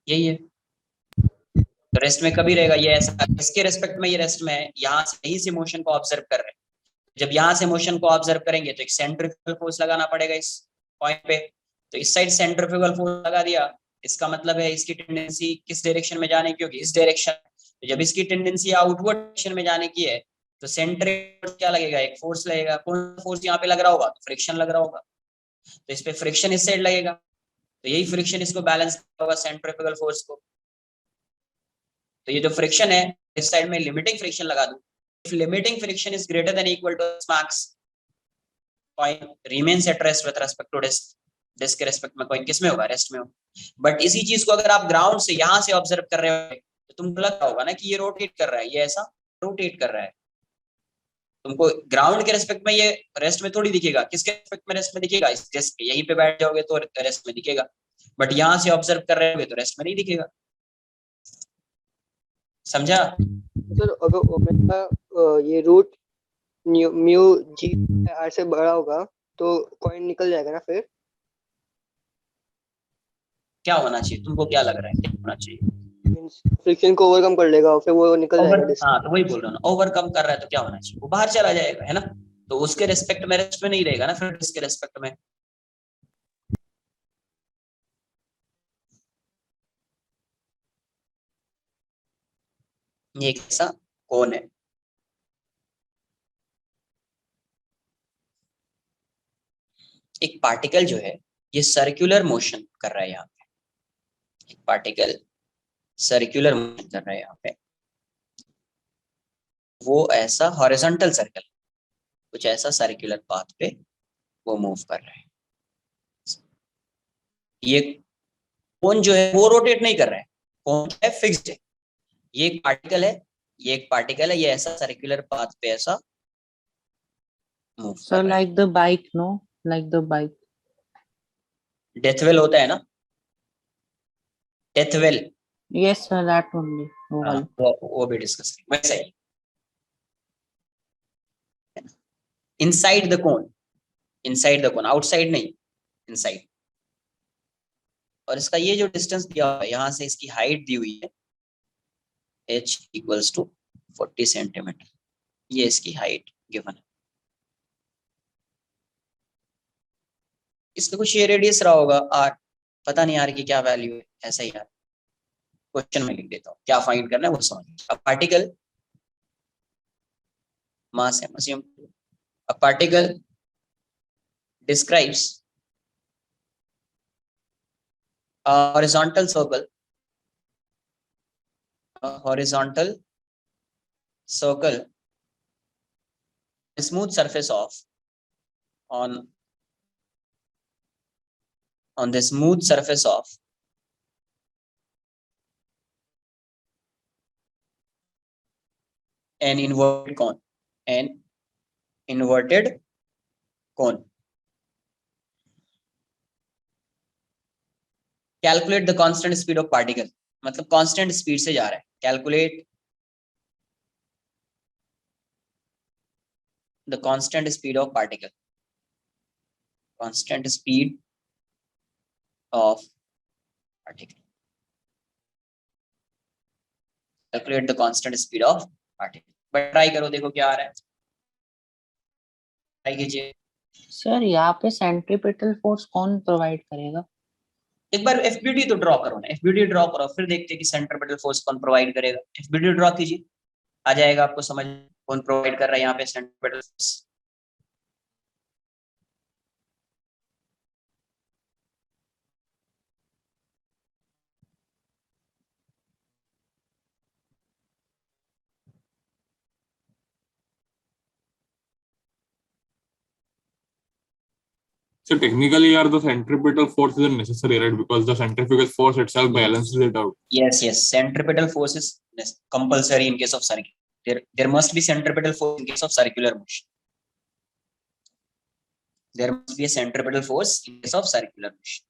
यही है, तो रेस्ट में कभी रहेगा ये ऐसा, इसके रेस्पेक्ट में ये रेस्ट में है, यहाँ से यहीं से मोशन को ऑब्जर्व कर रहे हैं। जब यहाँ से मोशन को ऑब्जर्व करेंगे तो एक सेंट्रीफ्यूगल फोर्स लगाना पड़ेगा इस पॉइंट पे, तो इस साइड सेंट्रीफ्यूगल फोर्स लगा दिया, इसका मतलब है इसकी टेंडेंसी किस डायरेक्शन में जाने की होगी, इस डायरेक्शन। तो जब इसकी टेंडेंसी आउटवर्ड डायरेक्शन में जाने की है तो सेंट्रीफ्यूगल क्या लगेगा, एक फोर्स लगेगा। कौन सा फोर्स यहाँ पे लग रहा होगा, तो फ्रिक्शन लग रहा होगा, तो इस पे फ्रिक्शन इस साइड लगेगा, तो यही फ्रिक्शन इसको बैलेंस होगा सेंट्रीफ्यूगल फोर्स को। तो ये जो फ्रिक्शन है इस साइड में लिमिटिंग फ्रिक्शन लगा दूं, if limiting friction is greater than equal to max, coin remains at rest with respect to disk, disk के रेस्पेक्ट में कॉइन किस में होगा, रेस्ट में होगा। बट इसी चीज को अगर आप ग्राउंड से यहाँ से ऑब्जर्व कर रहे हो तो तुमको लग रहा होगा ना कि ये रोटेट कर रहा है, ये ऐसा रोटेट कर रहा है। तुमको ग्राउंड के रेस्पेक्ट में ये रेस्ट में थोड़ी दिखेगा, किसके रेस्पेक्ट में रेस्ट में दिखेगा, इस डिस्क के। यहीं पे बैठ जाओगे तो रेस्ट में दिखेगा, बट यहाँ से ऑब्जर्व कर रहे होगे तो रेस्ट में नहीं दिखेगा। समझा? सर अगर ओमेगा ये रूट म्यू जी आर से बड़ा होगा तो कॉइन निकल जाएगा ना फिर? क्या होना चाहिए, तुमको क्या लग रहा है क्या होना चाहिए? मींस फ्रिक्शन को ओवरकम कर लेगा और फिर वो निकल जाएगा डिस्क। हाँ तो वही बोल रहा हूँ ना, ओवरकम कर रहा है तो क्या होना चाहिए, वो बाहर चला जाएगा, है ना। तो उसके रेस्पेक्ट में रेस्ट में नहीं रहेगा ना, फिर इसके रेस्पेक्ट में। ये कैसा कौन है, एक पार्टिकल जो है ये सर्कुलर मोशन कर रहा है यहाँ पे, एक पार्टिकल सर्कुलर मोशन कर रहा है यहाँ पे, वो ऐसा हॉरिजॉन्टल सर्कल, कुछ ऐसा सर्कुलर पाथ पे वो मूव कर रहा है। ये कौन जो है वो रोटेट नहीं कर रहा है, कौन है फिक्स्ड है। ये एक पार्टिकल है, ये एक पार्टिकल है, ये ऐसा सर्कुलर पाथ पे ऐसा मूव कर सर रहा है। Like the bike, no, like the bike. Death well होता है ना, death well, yes sir, that only, वो हाँ वाला। वो भी डिस्कस करेंगे वैसा ही। Inside the cone, inside the cone, outside नहीं, इनसाइड। और इसका ये जो डिस्टेंस दिया हुआ है, यहाँ से इसकी हाइट दी हुई है h इक्वल्स टू 40 सेंटीमीटर, ये इसकी हाइट गिवन है। इसका कुछ ये रेडियस रहा होगा r, पता नहीं r की क्या वैल्यू है, ऐसा ही यार क्वेश्चन में लिख देता हूँ, क्या फाइंड करना है वो समझ। अब particle mass m, assume a particle describes a horizontal circle, a smooth surface of on the smooth surface of an inverted cone. Calculate the constant speed of particle. मतलब constant speed से जा रहा है. Calculate the constant speed of particle. Constant speed of particle. Calculate the constant speed of particle. But try करो, देखो क्या आ रहा है. Try कीजिए. सर यहाँ पे सेंट्रीपिटल फोर्स कौन प्रोवाइड करेगा? एक बार एफबीडी तो ड्रॉ करो ना, एफबीडी ड्रॉ करो, फिर देखते हैं कि सेंट्रीपिटल फोर्स कौन प्रोवाइड करेगा. एफबीडी ड्रॉ कीजिए, आ जाएगा आपको समझ कौन प्रोवाइड कर रहा है यहाँ पे centripetal force. So technically, the centripetal force isn't necessary, right? Because the centrifugal force itself balances it out. Yes, centripetal force is compulsory in case of circular. There must be centripetal force in case of circular motion. There must be a centripetal force in case of circular motion.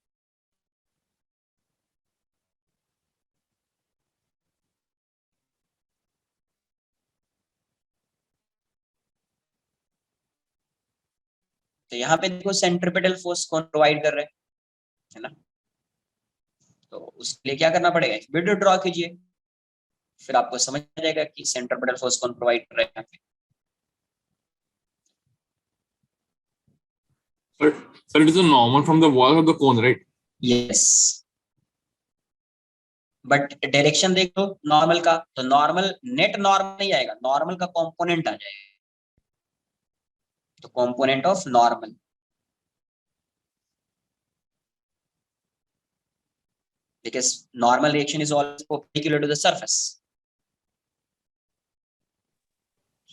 तो यहाँ पे देखो centripetal force कौन provide कर रहे हैं, है ना. तो उसके लिए क्या करना पड़ेगा, वीडियो ड्रॉ कीजिए, फिर आपको समझ आ जाएगा कि सेंट्रिपेटल फोर्स कौन प्रोवाइड कर रहे हैं यहाँ पे. Sir, it is a normal from the wall of the cone, right? Yes. But direction देख लो नॉर्मल का, तो नॉर्मल नेट नॉर्मल नहीं आएगा, नॉर्मल का कंपोनेंट आ जाएगा. तो component of normal, because normal reaction is always perpendicular to the surface.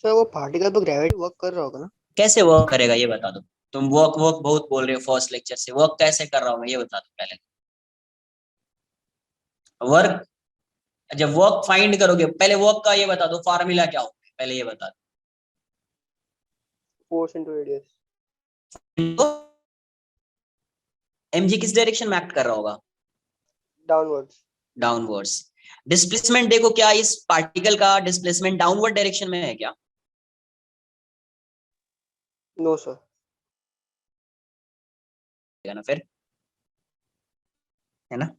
Sir वो particle पे ग्रेविटी वर्क कर रहा होगा ना? कैसे वर्क करेगा ये बता दो. तुम वर्क बहुत बोल रहे हो फर्स्ट लेक्चर से, वर्क कैसे कर रहा होगा ये बता दो पहले. वर्क, जब वर्क फाइंड करोगे पहले वर्क का ये बता दो, फार्मूला क्या होगा पहले ये बता दो. Force into radius. mg किस डायरेक्शन में एक्ट कर रहा होगा? डाउनवर्ड्स. डाउनवर्ड्स. डिस्प्लेसमेंट देखो, क्या इस पार्टिकल का डिस्प्लेसमेंट डाउनवर्ड डायरेक्शन में है क्या? No sir. है ना, फिर है ना,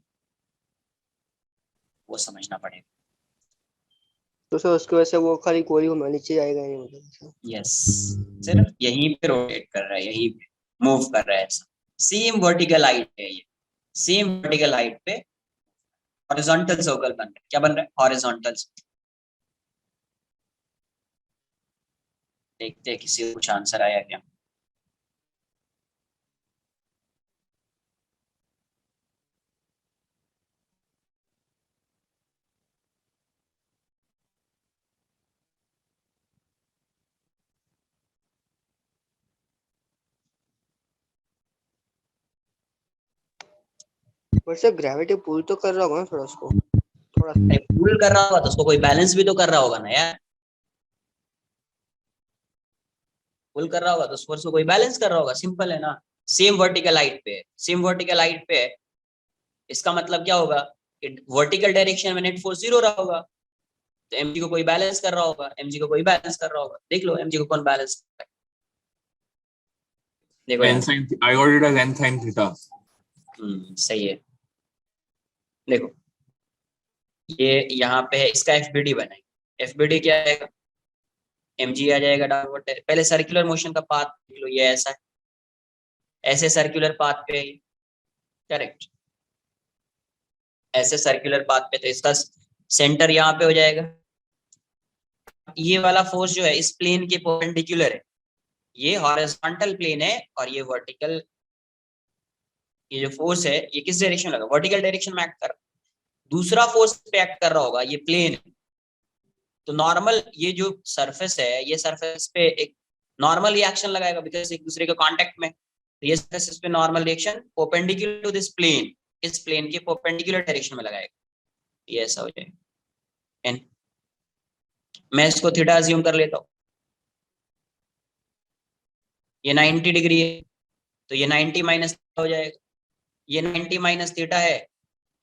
वो समझना पड़ेगा. तो सर उसकी वजह से वो खाली गोली घुमा नीचे जाएगा नहीं, मतलब. यस, सिर्फ यहीं पे रोटेट कर रहा है, यहीं पे मूव कर रहा है. ऐसा सेम वर्टिकल हाइट पे, ये सेम वर्टिकल हाइट पे हॉरिजॉन्टल सर्कल बन रहा है. क्या बन रहा है? हॉरिजॉन्टल. देखते हैं किसी को कुछ आंसर आया क्या. पर सर ग्रेविटी पुल तो कर रहा होगा ना थोड़ा उसको, थोड़ा. पुल कर रहा होगा तो उसको कोई बैलेंस भी तो कर रहा होगा ना यार. पुल कर रहा होगा तो उसको कोई बैलेंस कर रहा होगा. सिंपल है ना. सेम वर्टिकल हाइट पे, सेम वर्टिकल हाइट पे, इसका मतलब क्या होगा कि वर्टिकल डायरेक्शन में नेट फोर्स 0 रहा होगा. तो mg को कोई बैलेंस कर रहा होगा, mg को कोई बैलेंस कर रहा होगा. देख लो mg को कौन बैलेंस कर रहा है. देखो N sin, I got it as n sin theta. सही है. देखो ये यहाँ पे है, इसका एफबीडी बनाएंगे. एफबीडी क्या आएगा? mg आ जाएगा डाउनवर्ड. पहले सर्कुलर मोशन का पाथ देख लो, ये ऐसा है, ऐसे सर्कुलर पाथ पे, करेक्ट, ऐसे सर्कुलर पाथ पे, तो इसका सेंटर यहाँ पे हो जाएगा. ये वाला फोर्स जो है इस प्लेन के परपेंडिकुलर है, ये हॉरिजॉन्टल प्लेन है और ये वर्टिकल, ये जो फोर्स है ये किस डायरेक्शन लगा, वर्टिकल डायरेक्शन में एक्ट कर रहा है। दूसरा फोर्स पे एक्ट कर रहा होगा, ये प्लेन है, तो नॉर्मल ये जो सरफेस है ये सरफेस पे एक नॉर्मल रिएक्शन लगाएगा बिकॉज एक दूसरे के कांटेक्ट में, तो ये सरफेस पे normal reaction perpendicular to this plane, इस प्लेन के परपेंडिकुलर डायरेक्शन में लगाएगा, ये ऐसा हो जाएगा एन। मैं इसको थीटा अज्यूम कर लेता हूँ, ये 90 डिग्री है तो ये 90 माइनस हो जाएगा, ये 90 माइनस थीटा है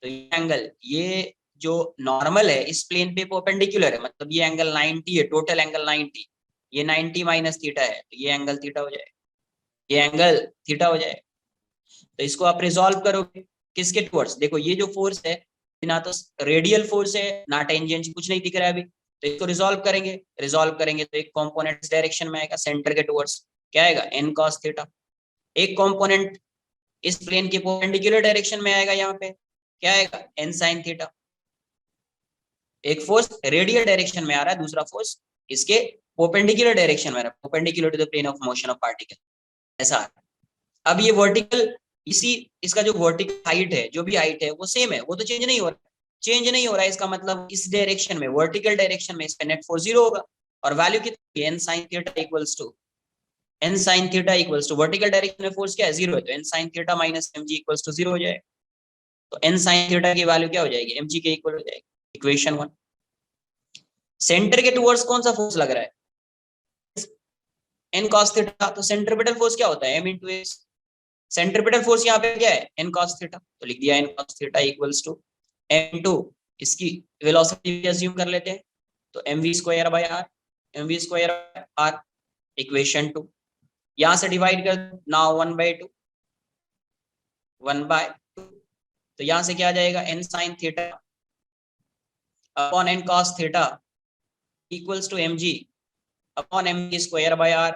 तो ये एंगल, ये जो नॉर्मल है इस प्लेन पे परपेंडिकुलर है, मतलब ये एंगल 90 है, टोटल एंगल 90, ये 90 माइनस थीटा है तो ये एंगल थीटा हो जाएगा, ये एंगल थीटा हो जाएगा। तो इसको आप रिजॉल्व करोगे किसके टुवर्ड्स, देखो ये जो फोर्स है ना तो रेडियल फोर्स है ना टेंजेंट, कुछ नहीं दिख रहा है अभी, तो इसको रिजॉल्व करेंगे तो एक कंपोनेंट इस डायरेक्शन में आएगा सेंटर के टुवर्ड्स, क्या आएगा n cos थीटा, एक कंपोनेंट इस प्लेन के परपेंडिकुलर डायरेक्शन में आएगा, यहाँ पे क्या आएगा n sin थीटा। एक फोर्स रेडियल डायरेक्शन में आ रहा है, दूसरा फोर्स इसके परपेंडिकुलर डायरेक्शन में आ रहा है, perpendicular to the plane of motion of particle, ऐसा है। अब ये वर्टिकल, इसी इसका जो वर्टिकल हाइट है, जो भी हाइट है वो सेम है, वो तो चेंज नहीं हो रहा, इसका मतलब इस डायरेक्शन में, वर्टिकल डायरेक्शन में इस पे नेट फोर्स 0 होगा और वैल्यू कितनी है, n sin theta equals to vertical direction में फोर्स क्या है 0 है, तो n sin theta minus mg equals to 0 हो जाएगा, तो n sin थीटा की वैल्यू क्या हो जाएगी, mg के इक्वल हो जाएगी, इक्वेशन 1। सेंटर के टुवर्ड्स कौन सा फोर्स लग रहा है, n cos थीटा, तो सेंट्रीपिटल फोर्स क्या होता है m into s, centripetal force यहाँ पे क्या है n cos थीटा, तो लिख दिया n cos theta equals to m to इसकी वेलोसिटी अज्यूम कर लेते हैं, तो mv square by r, equation 2, यहाँ से डिवाइड कर नाउ 1/2, तो यहाँ से क्या आ जाएगा n sin theta upon n cos theta equals to mg upon mg square by r,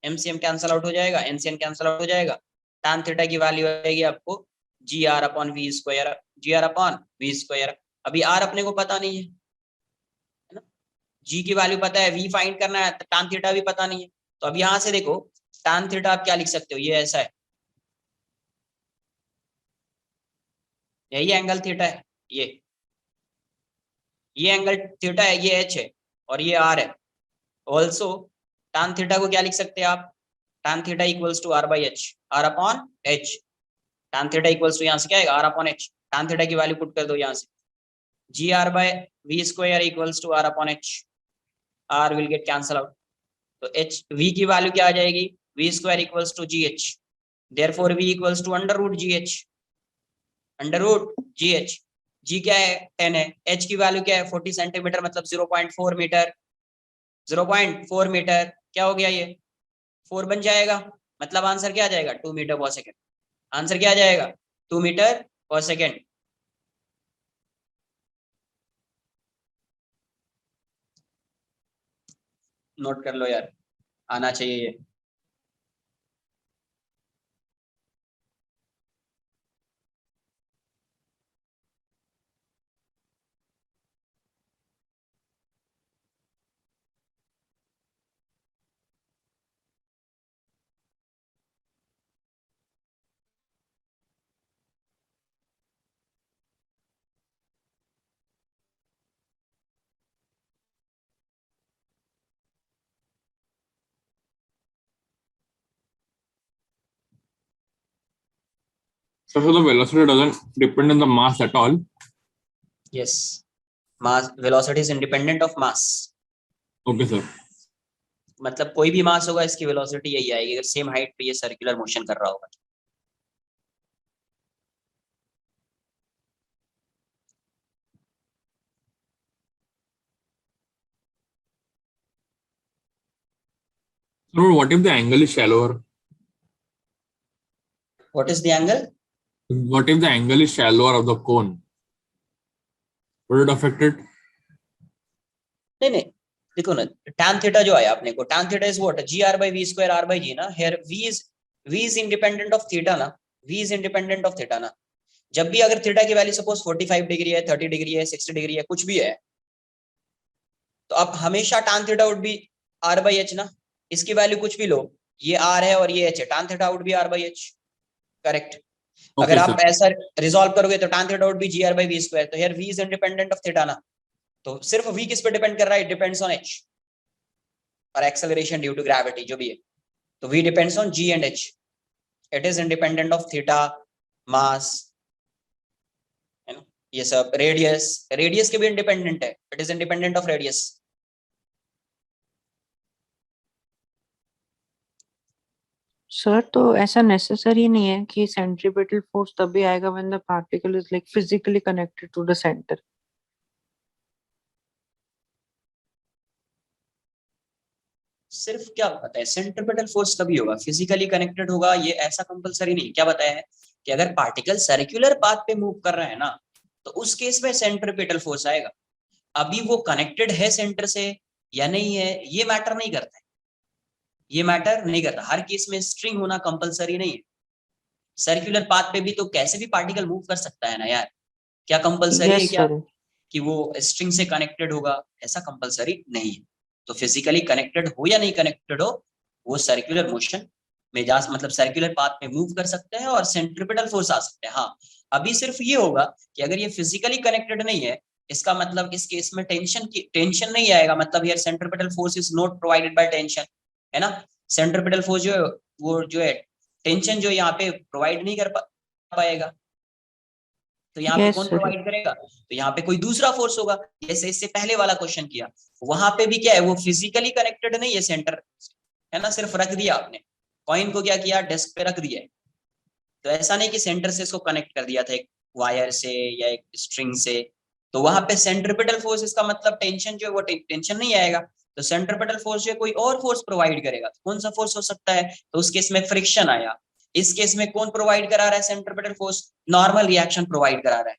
MCM cancel out हो जाएगा, NCN कैंसिल आउट हो जाएगा, tan थीटा की वैल्यू आएगी आपको GR अपॉन V स्क्वायर। अभी R अपने को पता नहीं है ना, G की वैल्यू पता है, V फाइंड करना है, tan थीटा भी पता नहीं है, तो अब यहाँ से देखो tan थीटा आप क्या लिख सकते हो, ये ऐसा है, यही एंगल थीटा है, ये एंगल थीटा है, ये h है और ये r है। ऑल्सो tan थीटा को क्या लिख सकते हैं आप, tan theta equals to r by h, r upon h, tan theta equals to यहाँ से क्या आएगा r upon h, tan theta की वैल्यू पुट कर दो यहाँ से, gr by v square equals to r upon h, r will get cancel out, तो h v की वैल्यू क्या आ जाएगी, v square equals to gh, therefore v equals to under root gh, g क्या है 10 है, h की value क्या है 40 सेंटीमीटर मतलब 0.4 मीटर, 0.4 मीटर क्या हो गया, ये 4 बन जाएगा, मतलब आंसर क्या आ जाएगा 2 मीटर पर सेकेंड, आंसर क्या आ जाएगा 2 मीटर पर सेकेंड। नोट कर लो यार, आना चाहिए ये। So the velocity doesn't depend on the mass at all. Yes, mass velocity is independent of mass. Okay, sir. मतलब कोई भी मास होगा इसकी वेलोसिटी यही आएगी अगर सेम हाइट पे ये सर्कुलर मोशन कर रहा होगा। So what if the angle is shallower? What is the angle? What if the angle is shallower of the cone? Would it affect it? नहीं देखो ना, tan थीटा जो आया अपने को, tan theta is what, gr by v square r by g ना, here v is independent of theta ना, v is independent of theta ना। जब भी अगर थीटा की वैल्यू सपोज 45 डिग्री है, 30 डिग्री है, 60 डिग्री है, कुछ भी है, तो अब हमेशा tan theta would be r/h ना, इसकी वैल्यू कुछ भी लो, ये r है और ये h है, tan theta would be r/h, correct. अगर Okay, आप sir. ऐसा रिजॉल्व करोगे तो tan theta would be gr/v², तो here v is independent of theta ना, तो सिर्फ v किस पे डिपेंड कर रहा है, इट डिपेंड्स ऑन h और एक्सेलरेशन ड्यू टू ग्रेविटी जो भी है, तो v depends on g and h, it is independent of theta, mass, है ना, ये सब, रेडियस, रेडियस के भी इंडिपेंडेंट है, it is independent of radius. Sir तो ऐसा नेसेसरी नहीं है कि सेंट्रीपिटल फोर्स तभी आएगा when the particle is like physically connected to the centre. सिर्फ क्या बताया, सेंट्रिपेटल फोर्स कभी होगा, फिजिकली कनेक्टेड होगा, ये ऐसा कंपलसरी नहीं। क्या बताया है कि अगर पार्टिकल सर्कुलर पाथ पे मूव कर रहा है ना, तो उस केस में सेंट्रिपेटल फोर्स आएगा। अभी वो कनेक्टेड है सेंटर से या नहीं है, ये मैटर नहीं करता है, ये मैटर नहीं करता। हर केस में स्ट्रिंग होना कंपलसरी नहीं है। सर्कुलर पाथ पे भी तो कैसे भी पार्टिकल मूव कर सकता है ना यार, क्या कंपलसरी है यस क्या सर। कि वो स्ट्रिंग से कनेक्टेड होगा, ऐसा कंपलसरी नहीं है। तो फिजिकली कनेक्टेड हो या नहीं कनेक्टेड हो, वो सर्कुलर मोशन में जा, मतलब सर्कुलर पाथ में मूव कर सकते हैं और सेंट्रिपेटल फोर्स आ सकते हैं। हाँ, अभी सिर्फ ये होगा कि अगर ये फिजिकली कनेक्टेड नहीं है, इसका मतलब इस केस में टेंशन नहीं आएगा, मतलब यार centripetal force is not provided by tension, है ना। सेंट्रिपेटल फोर्स जो है वो जो है टेंशन जो यहाँ पे प्रोवाइड नहीं कर पाएगा, तो यहाँ पे यस कौन सर। प्रोवाइड करेगा, तो यहाँ पे कोई दूसरा फोर्स होगा, जैसे इससे पहले वाला क्वेश्चन किया, वहां पे भी क्या है, वो फिजिकली कनेक्टेड नहीं है सेंटर, है ना, सिर्फ रख दिया आपने कॉइन को, क्या किया, डेस्क पे रख दिया है। तो ऐसा नहीं कि सेंटर से इसको कनेक्ट कर दिया था एक वायर से या एक स्ट्रिंग से, तो वहां पे सेंट्रिपेटल फोर्स, इसका मतलब टेंशन जो है वो टेंशन नहीं आएगा, तो सेंट्रिपेटल फोर्स जो है कोई और फोर्स प्रोवाइड करेगा। तो कौन सा फोर्स हो सकता है, तो उस केस में फ्रिक्शन आया। इस केस में कौन प्रोवाइड करा रहा है centripetal force, normal reaction provide करा रहा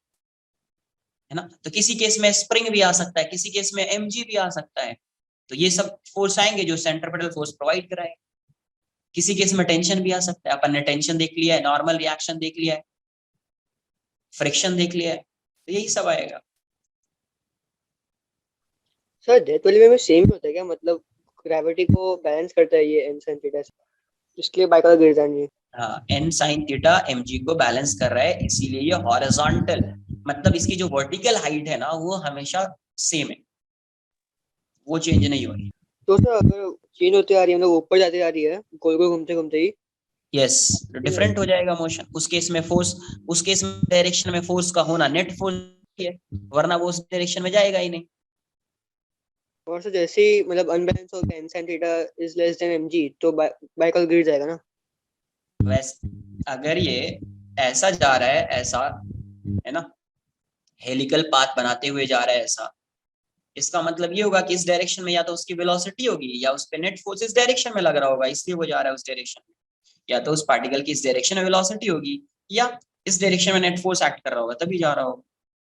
है ना। तो किसी केस में स्प्रिंग भी आ सकता है, किसी केस में mg भी आ सकता है, तो ये सब फोर्स आएंगे जो सेंट्रिपेटल फोर्स प्रोवाइड कराए। किसी केस में टेंशन भी आ सकता है, अपन ने टेंशन देख लिया है, नॉर्मल रिएक्शन देख लिया है, फ्रिक्शन देख लिया है, तो यही सब आएगा। सर डेथ वाले में सेम ही होता है क्या, मतलब ग्रेविटी को बैलेंस करता है ये n sin थीटा से, इसलिए बाइक गिर जानी है। हाँ, n sin थीटा mg को बैलेंस कर रहा है, इसीलिए ये हॉरिजॉन्टल, मतलब इसकी जो वर्टिकल हाइट है ना वो हमेशा सेम है, वो चेंज नहीं हो रही। तो सर अगर चेंज होती आ रही है, मतलब ऊपर जाती आ रही है गोल गोल घूमते घूमते ही, यस, डिफरेंट हो जाएगा मोशन। उस केस में फोर्स, उस केस में डायरेक्शन में फोर्स का होना नेट फोर्स है, वरना वो उस डायरेक्शन में जाएगा ही नहीं। और सर जैसे ही मतलब अनबैलेंस हो गया n sin theta is less then mg, तो बाइक गिर जाएगा ना। वैसे अगर ये ऐसा जा रहा है, ऐसा, है ना, हेलिकल पाथ बनाते हुए जा रहा है ऐसा, इसका मतलब ये होगा कि इस डायरेक्शन में या तो उसकी वेलोसिटी होगी या उस पे नेट फोर्स इस डायरेक्शन में लग रहा होगा, इसलिए वो जा रहा है उस डायरेक्शन में। या तो उस पार्टिकल की इस डायरेक्शन में वेलोसिटी होगी या इस डायरेक्शन में नेट फोर्स एक्ट कर रहा होगा, तभी जा रहा होगा।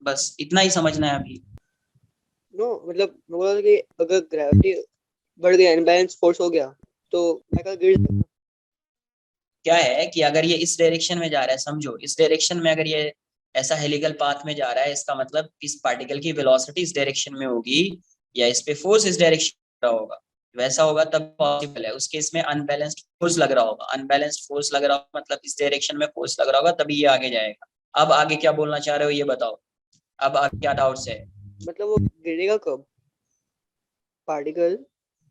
बस इतना ही समझना है अभी। नो मतलब मैं बोल रहा था कि अगर ग्रेविटी बढ़ गई, अनबैलेंस फोर्स हो गया, तो बाइक गिर जाएगा। क्या है कि अगर ये इस डायरेक्शन में जा रहा है, समझो इस डायरेक्शन में अगर ये ऐसा हेलिकल पाथ में जा रहा है, इसका मतलब इस पार्टिकल की वेलोसिटी इस डायरेक्शन में होगी या इस पे फोर्स इस डायरेक्शन में होगा, वैसा होगा तब पॉसिबल है। उस केस में अनबैलेंस्ड फोर्स लग रहा होगा, अनबैलेंस्ड फोर्स लग रहा होगा, मतलब इस डायरेक्शन में फोर्स लग रहा होगा, तभी ये आगे जाएगा। अब आगे क्या बोलना चाह रहे हो ये बताओ, अब आगे क्या डाउट्स है। मतलब वो गिरेगा कब, पार्टिकल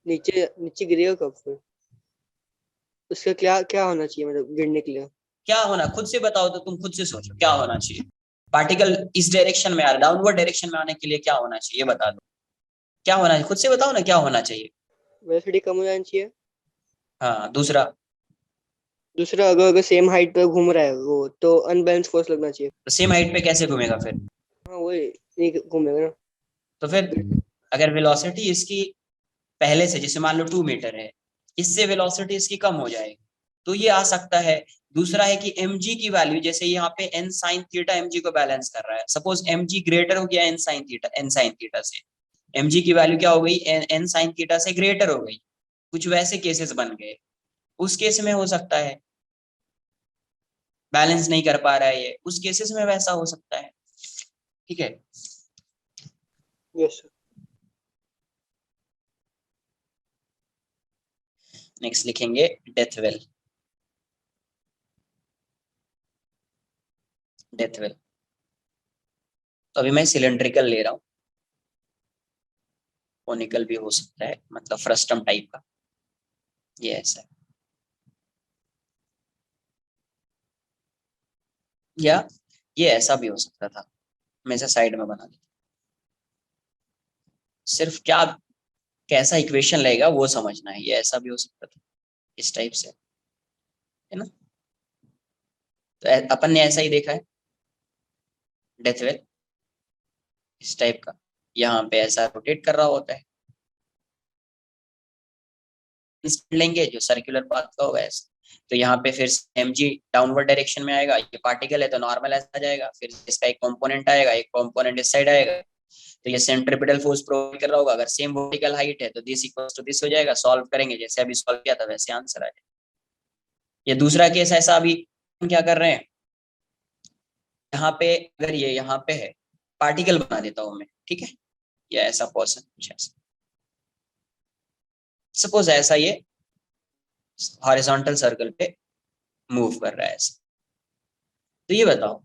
नीचे नीचे गिरेगा कब फिर, उसका क्या क्या होना चाहिए मतलब गिरने के लिए। क्या होना, खुद से बताओ, तो तुम खुद से सोचो क्या होना चाहिए। पार्टिकल इस डायरेक्शन में आ रहा, डाउनवर्ड डायरेक्शन में आने के लिए क्या होना चाहिए, बता दो क्या होना है, खुद से बताओ ना क्या होना चाहिए। वेलोसिटी कम हो जानी चाहिए। हाँ, दूसरा, दूसरा अगर अगर सेम हाइट पे घूम रहा है वो, तो अनबैलेंस फोर्स लगना चाहिए। तो सेम हाइट पे कैसे घूमेगा फिर, हाँ वही, नहीं घूमेगा ना। तो फिर अगर वेलोसिटी इसकी पहले से जैसे मान लो 2 मीटर है, इससे वेलोसिटी इसकी कम हो जाएगी, तो ये आ सकता है। दूसरा है कि mg की वैल्यू, जैसे यहाँ पे n sin थीटा mg को बैलेंस कर रहा है, सपोज mg ग्रेटर हो गया n sin थीटा से, mg की वैल्यू क्या हो गई, n sin थीटा से ग्रेटर हो गई, कुछ वैसे केसेस बन गए, उस केस में हो सकता है बैलेंस नहीं कर पा रहा है ये, उस केसेस में वैसा हो सकता है। ठीक है, यस सर। नेक्स्ट लिखेंगे डेथ वेल। डेथ वेल तो अभी मैं सिलेंड्रिकल ले रहा हूँ, कोनिकल भी हो सकता है, मतलब फ्रस्टम टाइप का। ये ऐसा है, या ये ऐसा भी हो सकता था। मैं इसे साइड में बना देता, सिर्फ क्या कैसा इक्वेशन लगेगा वो समझना है। ये ऐसा भी हो सकता था, इस टाइप से, है ना। तो अपन ने ऐसा ही देखा है डेथ वेल, इस टाइप का। यहाँ पे ऐसा रोटेट कर रहा होता है, लेंगे जो सर्कुलर पाथ का होगा ऐसा। तो यहाँ पे फिर mg डाउनवर्ड डायरेक्शन में आएगा, ये पार्टिकल है तो नॉर्मल ऐसा आ जाएगा। फिर इसका एक कंपोनेंट आएगा, एक कंपोनेंट इस साइड आएगा, तो ये सेंट्रीपिटल फोर्स प्रोवाइड कर रहा होगा। अगर सेम वर्टिकल हाइट है तो दिस इक्वल्स टू दिस हो जाएगा। सॉल्व करेंगे, जैसे अभी सॉल्व किया था वैसे आंसर आ जाएगा। ये दूसरा केस ऐसा, अभी हम क्या कर रहे हैं, यहाँ पे अगर ये यहाँ पे है, पार्टिकल बना देता हूँ मैं, ठीक है। या ऐसा पर्सन कुछ ऐसा, सपोज ऐसा ये हॉरिजॉन्टल सर्कल पे मूव कर रहा है ऐसा। तो ये बताओ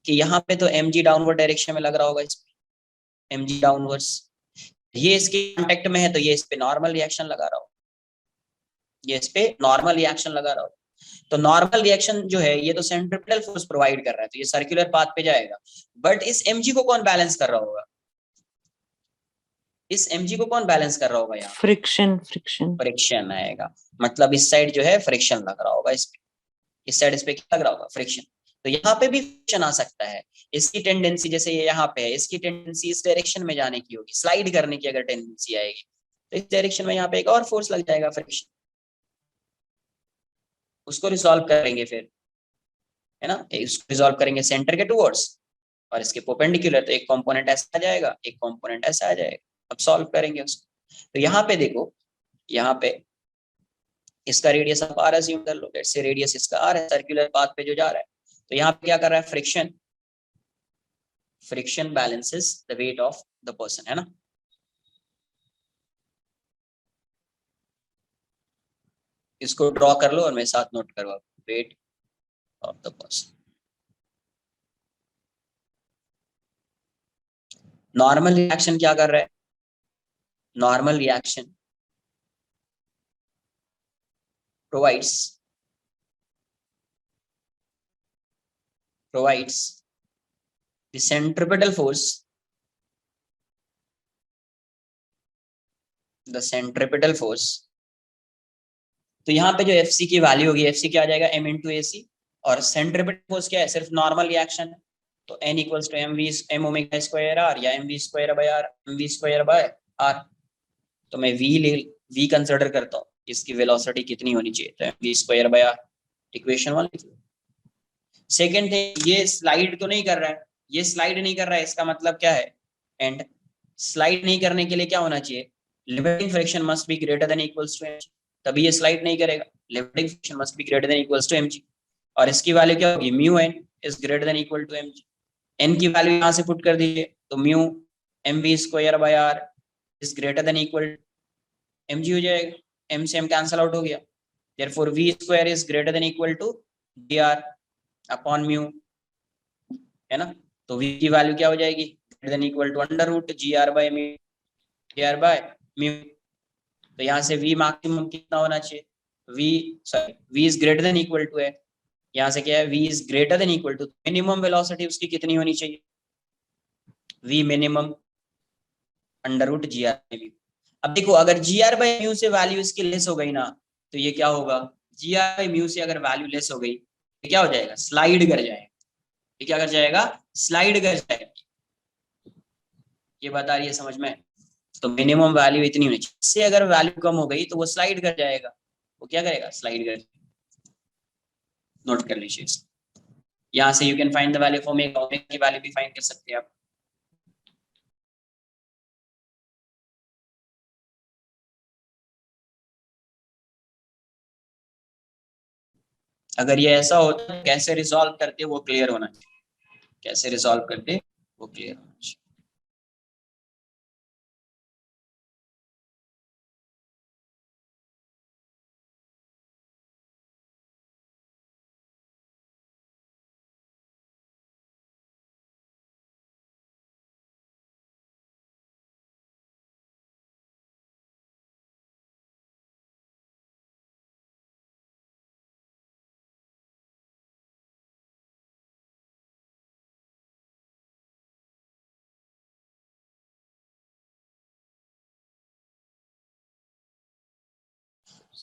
कि यहाँ पे तो mg डाउनवर्ड डायरेक्शन में लग रहा होगा, इस पे mg डाउनवर्ड्स, ये इसके कांटेक्ट में है तो ये इस पे नॉर्मल रिएक्शन लगा रहा हो, ये इस पे नॉर्मल रिएक्शन लगा रहा हो। तो नॉर्मल रिएक्शन जो है ये तो सेंट्रीपिटल फोर्स प्रोवाइड कर रहा है, तो ये सर्कुलर पाथ पे जाएगा। बट इस mg को कौन बैलेंस कर रहा होगा, इस mg को कौन बैलेंस कर रहा होगा, यहाँ फ्रिक्शन फ्रिक्शन फ्रिक्शन आएगा। मतलब इस साइड जो है फ्रिक्शन लग रहा होगा, इस साइड इस पे क्या लग रहा होगा, फ्रिक्शन। तो यहाँ पे भी फ्रिक्शन आ सकता है। इसकी टेंडेंसी जैसे ये यहाँ पे है, इसकी टेंडेंसी इस डायरेक्शन में जाने की होगी, स्लाइड करने की अगर टेंडेंसी आएगी तो इस डायरेक्शन में यहाँ पे एक और फोर्स लग जाएगा, फ्रिक्शन। उसको रिजॉल्व करेंगे फिर, है ना, इसको रिजॉल्व करेंगे सेंटर के टुवर्ड्स और इसके परपेंडिकुलर। तो एक कंपोनेंट ऐसा आ जाएगा, एक कंपोनेंट ऐसा आ जाएगा। अब सॉल्व करेंगे उसको। तो यहाँ पे देखो, यहाँ पे इसका रेडियस आप आर अज्यूम कर लो, लेट्स से रेडियस इसका आर है, सर्कुलर पाथ पे जो जा रहा है। तो यहाँ पे क्या कर रहा है, friction, friction balances the weight of the person, है ना। इसको ड्रॉ कर लो और मेरे साथ नोट करवाओ, weight of the person. Normal reaction क्या कर रहा है, normal reaction provides the centripetal force, the centripetal force। तो यहाँ पे जो FC की वैल्यू होगी, FC क्या आ जाएगा, m इंटू AC, और सेंट्रिपेटल फोर्स क्या है, सिर्फ नॉर्मल रिएक्शन है। तो n equals to m omega square r, या mv square by r, mv square by r। तो मैं v कंसिडर करता हूँ, इसकी वेलोसिटी कितनी होनी चाहिए, तो mv square by r, equation 1 लिख लो। सेकेंड थिंग, ये स्लाइड तो नहीं कर रहा है, ये स्लाइड नहीं कर रहा है, इसका मतलब क्या है, एंड स्लाइड नहीं करने के लिए क्या होना चाहिए, limiting friction must be greater than equals to mg, तभी ये स्लाइड नहीं करेगा। Limiting friction must be greater than equals to mg, और इसकी वैल्यू क्या होगी, mu n is greater than equal to mg। n की वैल्यू यहाँ से पुट कर दीजिए, तो mu mv square by r is greater than equal mg हो जाएगा, m से m कैंसल आउट हो गया, therefore v square is greater than equal to dr upon mu, है ना। तो v की वैल्यू क्या हो जाएगी, greater than equal to under root gr by mu, gr by mu. तो यहाँ से v मैक्सिमम कितना होना चाहिए, v is greater than equal to है, यहाँ से क्या है, v is greater than equal to, minimum velocity उसकी कितनी होनी चाहिए, v minimum under root g r by mu. अब देखो, अगर जी आर बाई म्यू से वैल्यू इसकी लेस हो गई ना, तो ये क्या होगा, जी आर बाई म्यू से अगर वैल्यू लेस हो गई तो क्या हो जाएगा, स्लाइड कर जाएगा। ये क्या कर जाएगा, स्लाइड कर जाएगा। ये बता रही है समझ में। तो मिनिमम वैल्यू इतनी होनी चाहिए, इससे अगर वैल्यू कम हो गई तो वो स्लाइड कर जाएगा। वो क्या करेगा, स्लाइड कर, नोट कर लीजिए। यहाँ से you can find the value of omega, omega की वैल्यू भी फाइंड कर सकते हैं आप। अगर ये ऐसा होता है, कैसे रिजॉल्व करते वो क्लियर होना चाहिए, कैसे रिजॉल्व करते वो क्लियर होना चाहिए।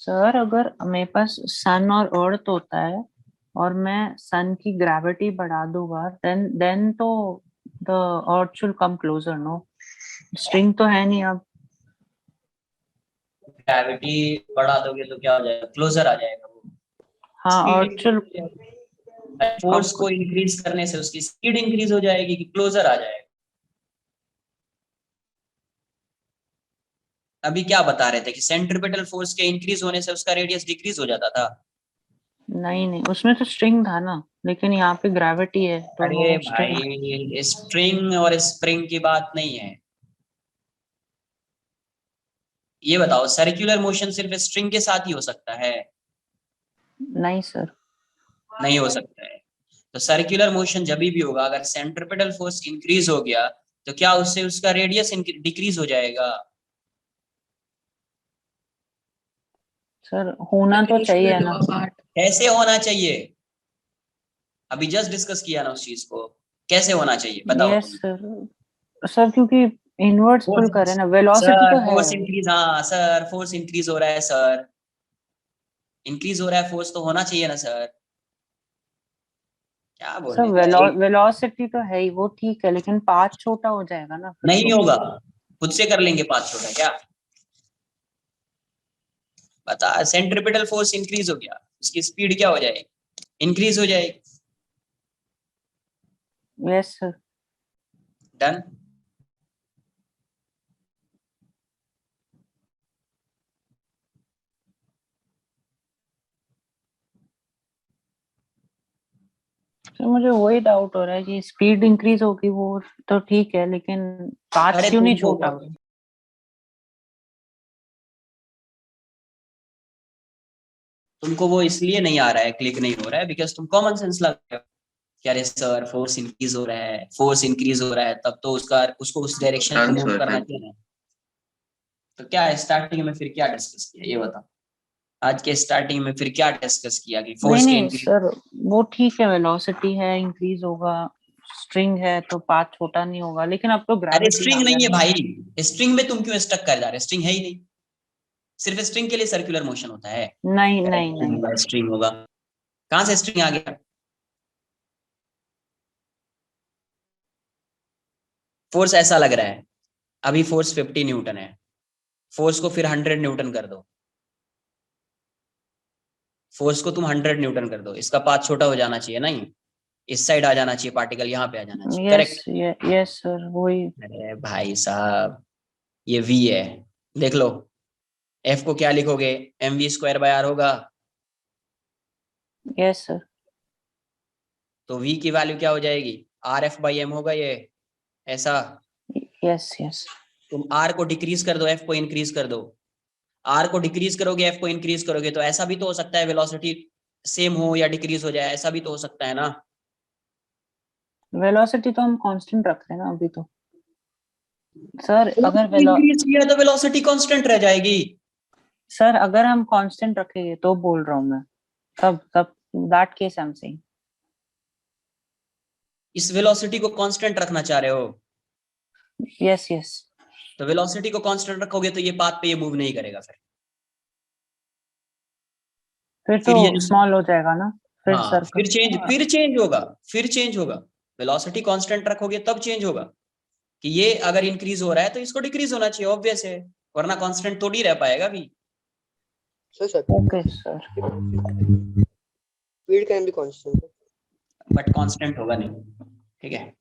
सर अगर मेरे पास सन और अर्थ होता है और मैं सन की ग्रेविटी बढ़ा दूंगा देन तो the earth should come closer, no? String तो है नहीं अब। ग्रेविटी बढ़ा दोगे तो क्या हो जाएगा, क्लोजर आ जाएगा वो। हाँ, अर्थ शुड फोर्स को इंक्रीज करने से उसकी स्पीड इंक्रीज हो जाएगी कि क्लोजर आ जाएगा। अभी क्या बता रहे थे कि सेंट्रिपेटल फोर्स के इंक्रीज होने से उसका रेडियस डिक्रीज हो जाता था। नहीं, उसमें तो स्ट्रिंग था ना, लेकिन यहाँ पे ग्रेविटी है तो अरे वो स्ट्रिंग। भाई, स्ट्रिंग और स्प्रिंग की बात नहीं है। ये बताओ, सर्कुलर मोशन सिर्फ स्ट्रिंग के साथ ही हो सकता है? नहीं सर। नहीं हो सकता है। तो सर्कुलर मोशन जब भी होगा, अगर सेंट्रिपेटल फोर्स इंक्रीज हो गया तो क्या उससे उसका रेडियस डिक्रीज हो जाएगा? सर होना तो चाहिए ना। कैसे होना चाहिए? अभी जस्ट डिस्कस किया ना उस चीज को, कैसे होना चाहिए बताओ यस तुम। सर। सर क्योंकि इनवर्ड्स पुल कर रहे हैं ना, वेलोसिटी सर तो है। फोर्स इंक्रीज, हाँ सर फोर्स इंक्रीज हो रहा है सर, इंक्रीज हो रहा है फोर्स तो होना चाहिए ना सर। क्या बोल सर रहे थे? वेलोसिटी तो है ही, वो ठीक है, लेकिन पाथ छोटा हो जाएगा ना फिर नहीं तो। होगा, खुद से कर लेंगे पांच छोटा क्या? बता, सेंट्रिपेटल फोर्स इंक्रीज हो गया, उसकी स्पीड क्या हो जाएगी, इंक्रीज हो जाएगी। Yes sir. डन। सर मुझे वही डाउट हो रहा है कि स्पीड इंक्रीज होगी वो तो ठीक है, लेकिन पाथ अरे क्यों नहीं छोटा हो? तुमको वो इसलिए नहीं आ रहा है, क्लिक नहीं हो रहा है बिकॉज तुम कॉमन सेंस लगा रहे हो कि अरे सर फोर्स इंक्रीज हो रहा है, फोर्स इंक्रीज हो रहा है, तब तो उसको उस डायरेक्शन में मूव करना चाहिए। तो क्या स्टार्टिंग में फिर क्या डिस्कस किया ये बताओ, आज के स्टार्टिंग में फिर क्या डिस्कस किया कि नहीं फोर्स के नहीं इंक्रीज। सर, वो ठीक है, वेलोसिटी है इंक्रीज होगा, स्ट्रिंग है तो पाथ छोटा नहीं होगा, लेकिन अब तो अरे ग्रेविटी स्ट्रिंग आ गया नहीं है ना। भाई, स्ट्रिंग में तुम क्यों स्टक कर जा रहे हो, स्ट्रिंग है ही नहीं। सिर्फ स्ट्रिंग के लिए सर्कुलर मोशन होता है? नहीं नहीं नहीं। स्ट्रिंग होगा, कहां से स्ट्रिंग आ गया? फोर्स ऐसा लग रहा है, अभी फोर्स 50 न्यूटन है, फोर्स को फिर 100 न्यूटन कर दो, फोर्स को तुम 100 न्यूटन कर दो, इसका पाथ छोटा हो जाना चाहिए नहीं, इस साइड आ जाना चाहिए, पार्टिकल यहाँ पे आ जाना चाहिए, यस करेक्ट? यस सर वही। अरे भाई साहब, ये v है, देख लो, f को क्या लिखोगे, mv²/r होगा, यस सर। तो v की वैल्यू क्या हो जाएगी, rf/m होगा ये, ऐसा। Yes yes. तुम r को डिक्रीज कर दो, f को इंक्रीज कर दो, r को डिक्रीज करोगे f को इंक्रीज करोगे, तो ऐसा भी तो हो सकता है वेलोसिटी सेम हो या डिक्रीज हो जाए, ऐसा भी तो हो सकता है ना। वेलोसिटी तो हम कांस्टेंट रख रहे हैं ना अभी तो। सर अगर इंक्रीज किया तो वेलोसिटी कांस्टेंट रह जाएगी। सर अगर हम कांस्टेंट रखेंगे तो बोल रहा हूँ मैं, तब तब that case I am saying. इस वेलोसिटी को कांस्टेंट रखना चाह रहे हो? Yes yes. तो वेलोसिटी को कांस्टेंट रखोगे तो ये पाथ पे ये मूव नहीं करेगा, फिर फिर ये तो जो, स्मॉल हो जाएगा ना, फिर हाँ सर्कल। फिर चेंज होगा, वेलोसिटी कांस्टेंट रखोगे तब चेंज होगा, कि ये अगर इंक्रीज हो रहा है तो इसको डिक्रीज होना चाहिए, ऑब्वियस है, वरना कांस्टेंट थोड़ी रह पाएगा भी। Sir okay sir. Speed can be constant. But constant होगा नहीं, ठीक है।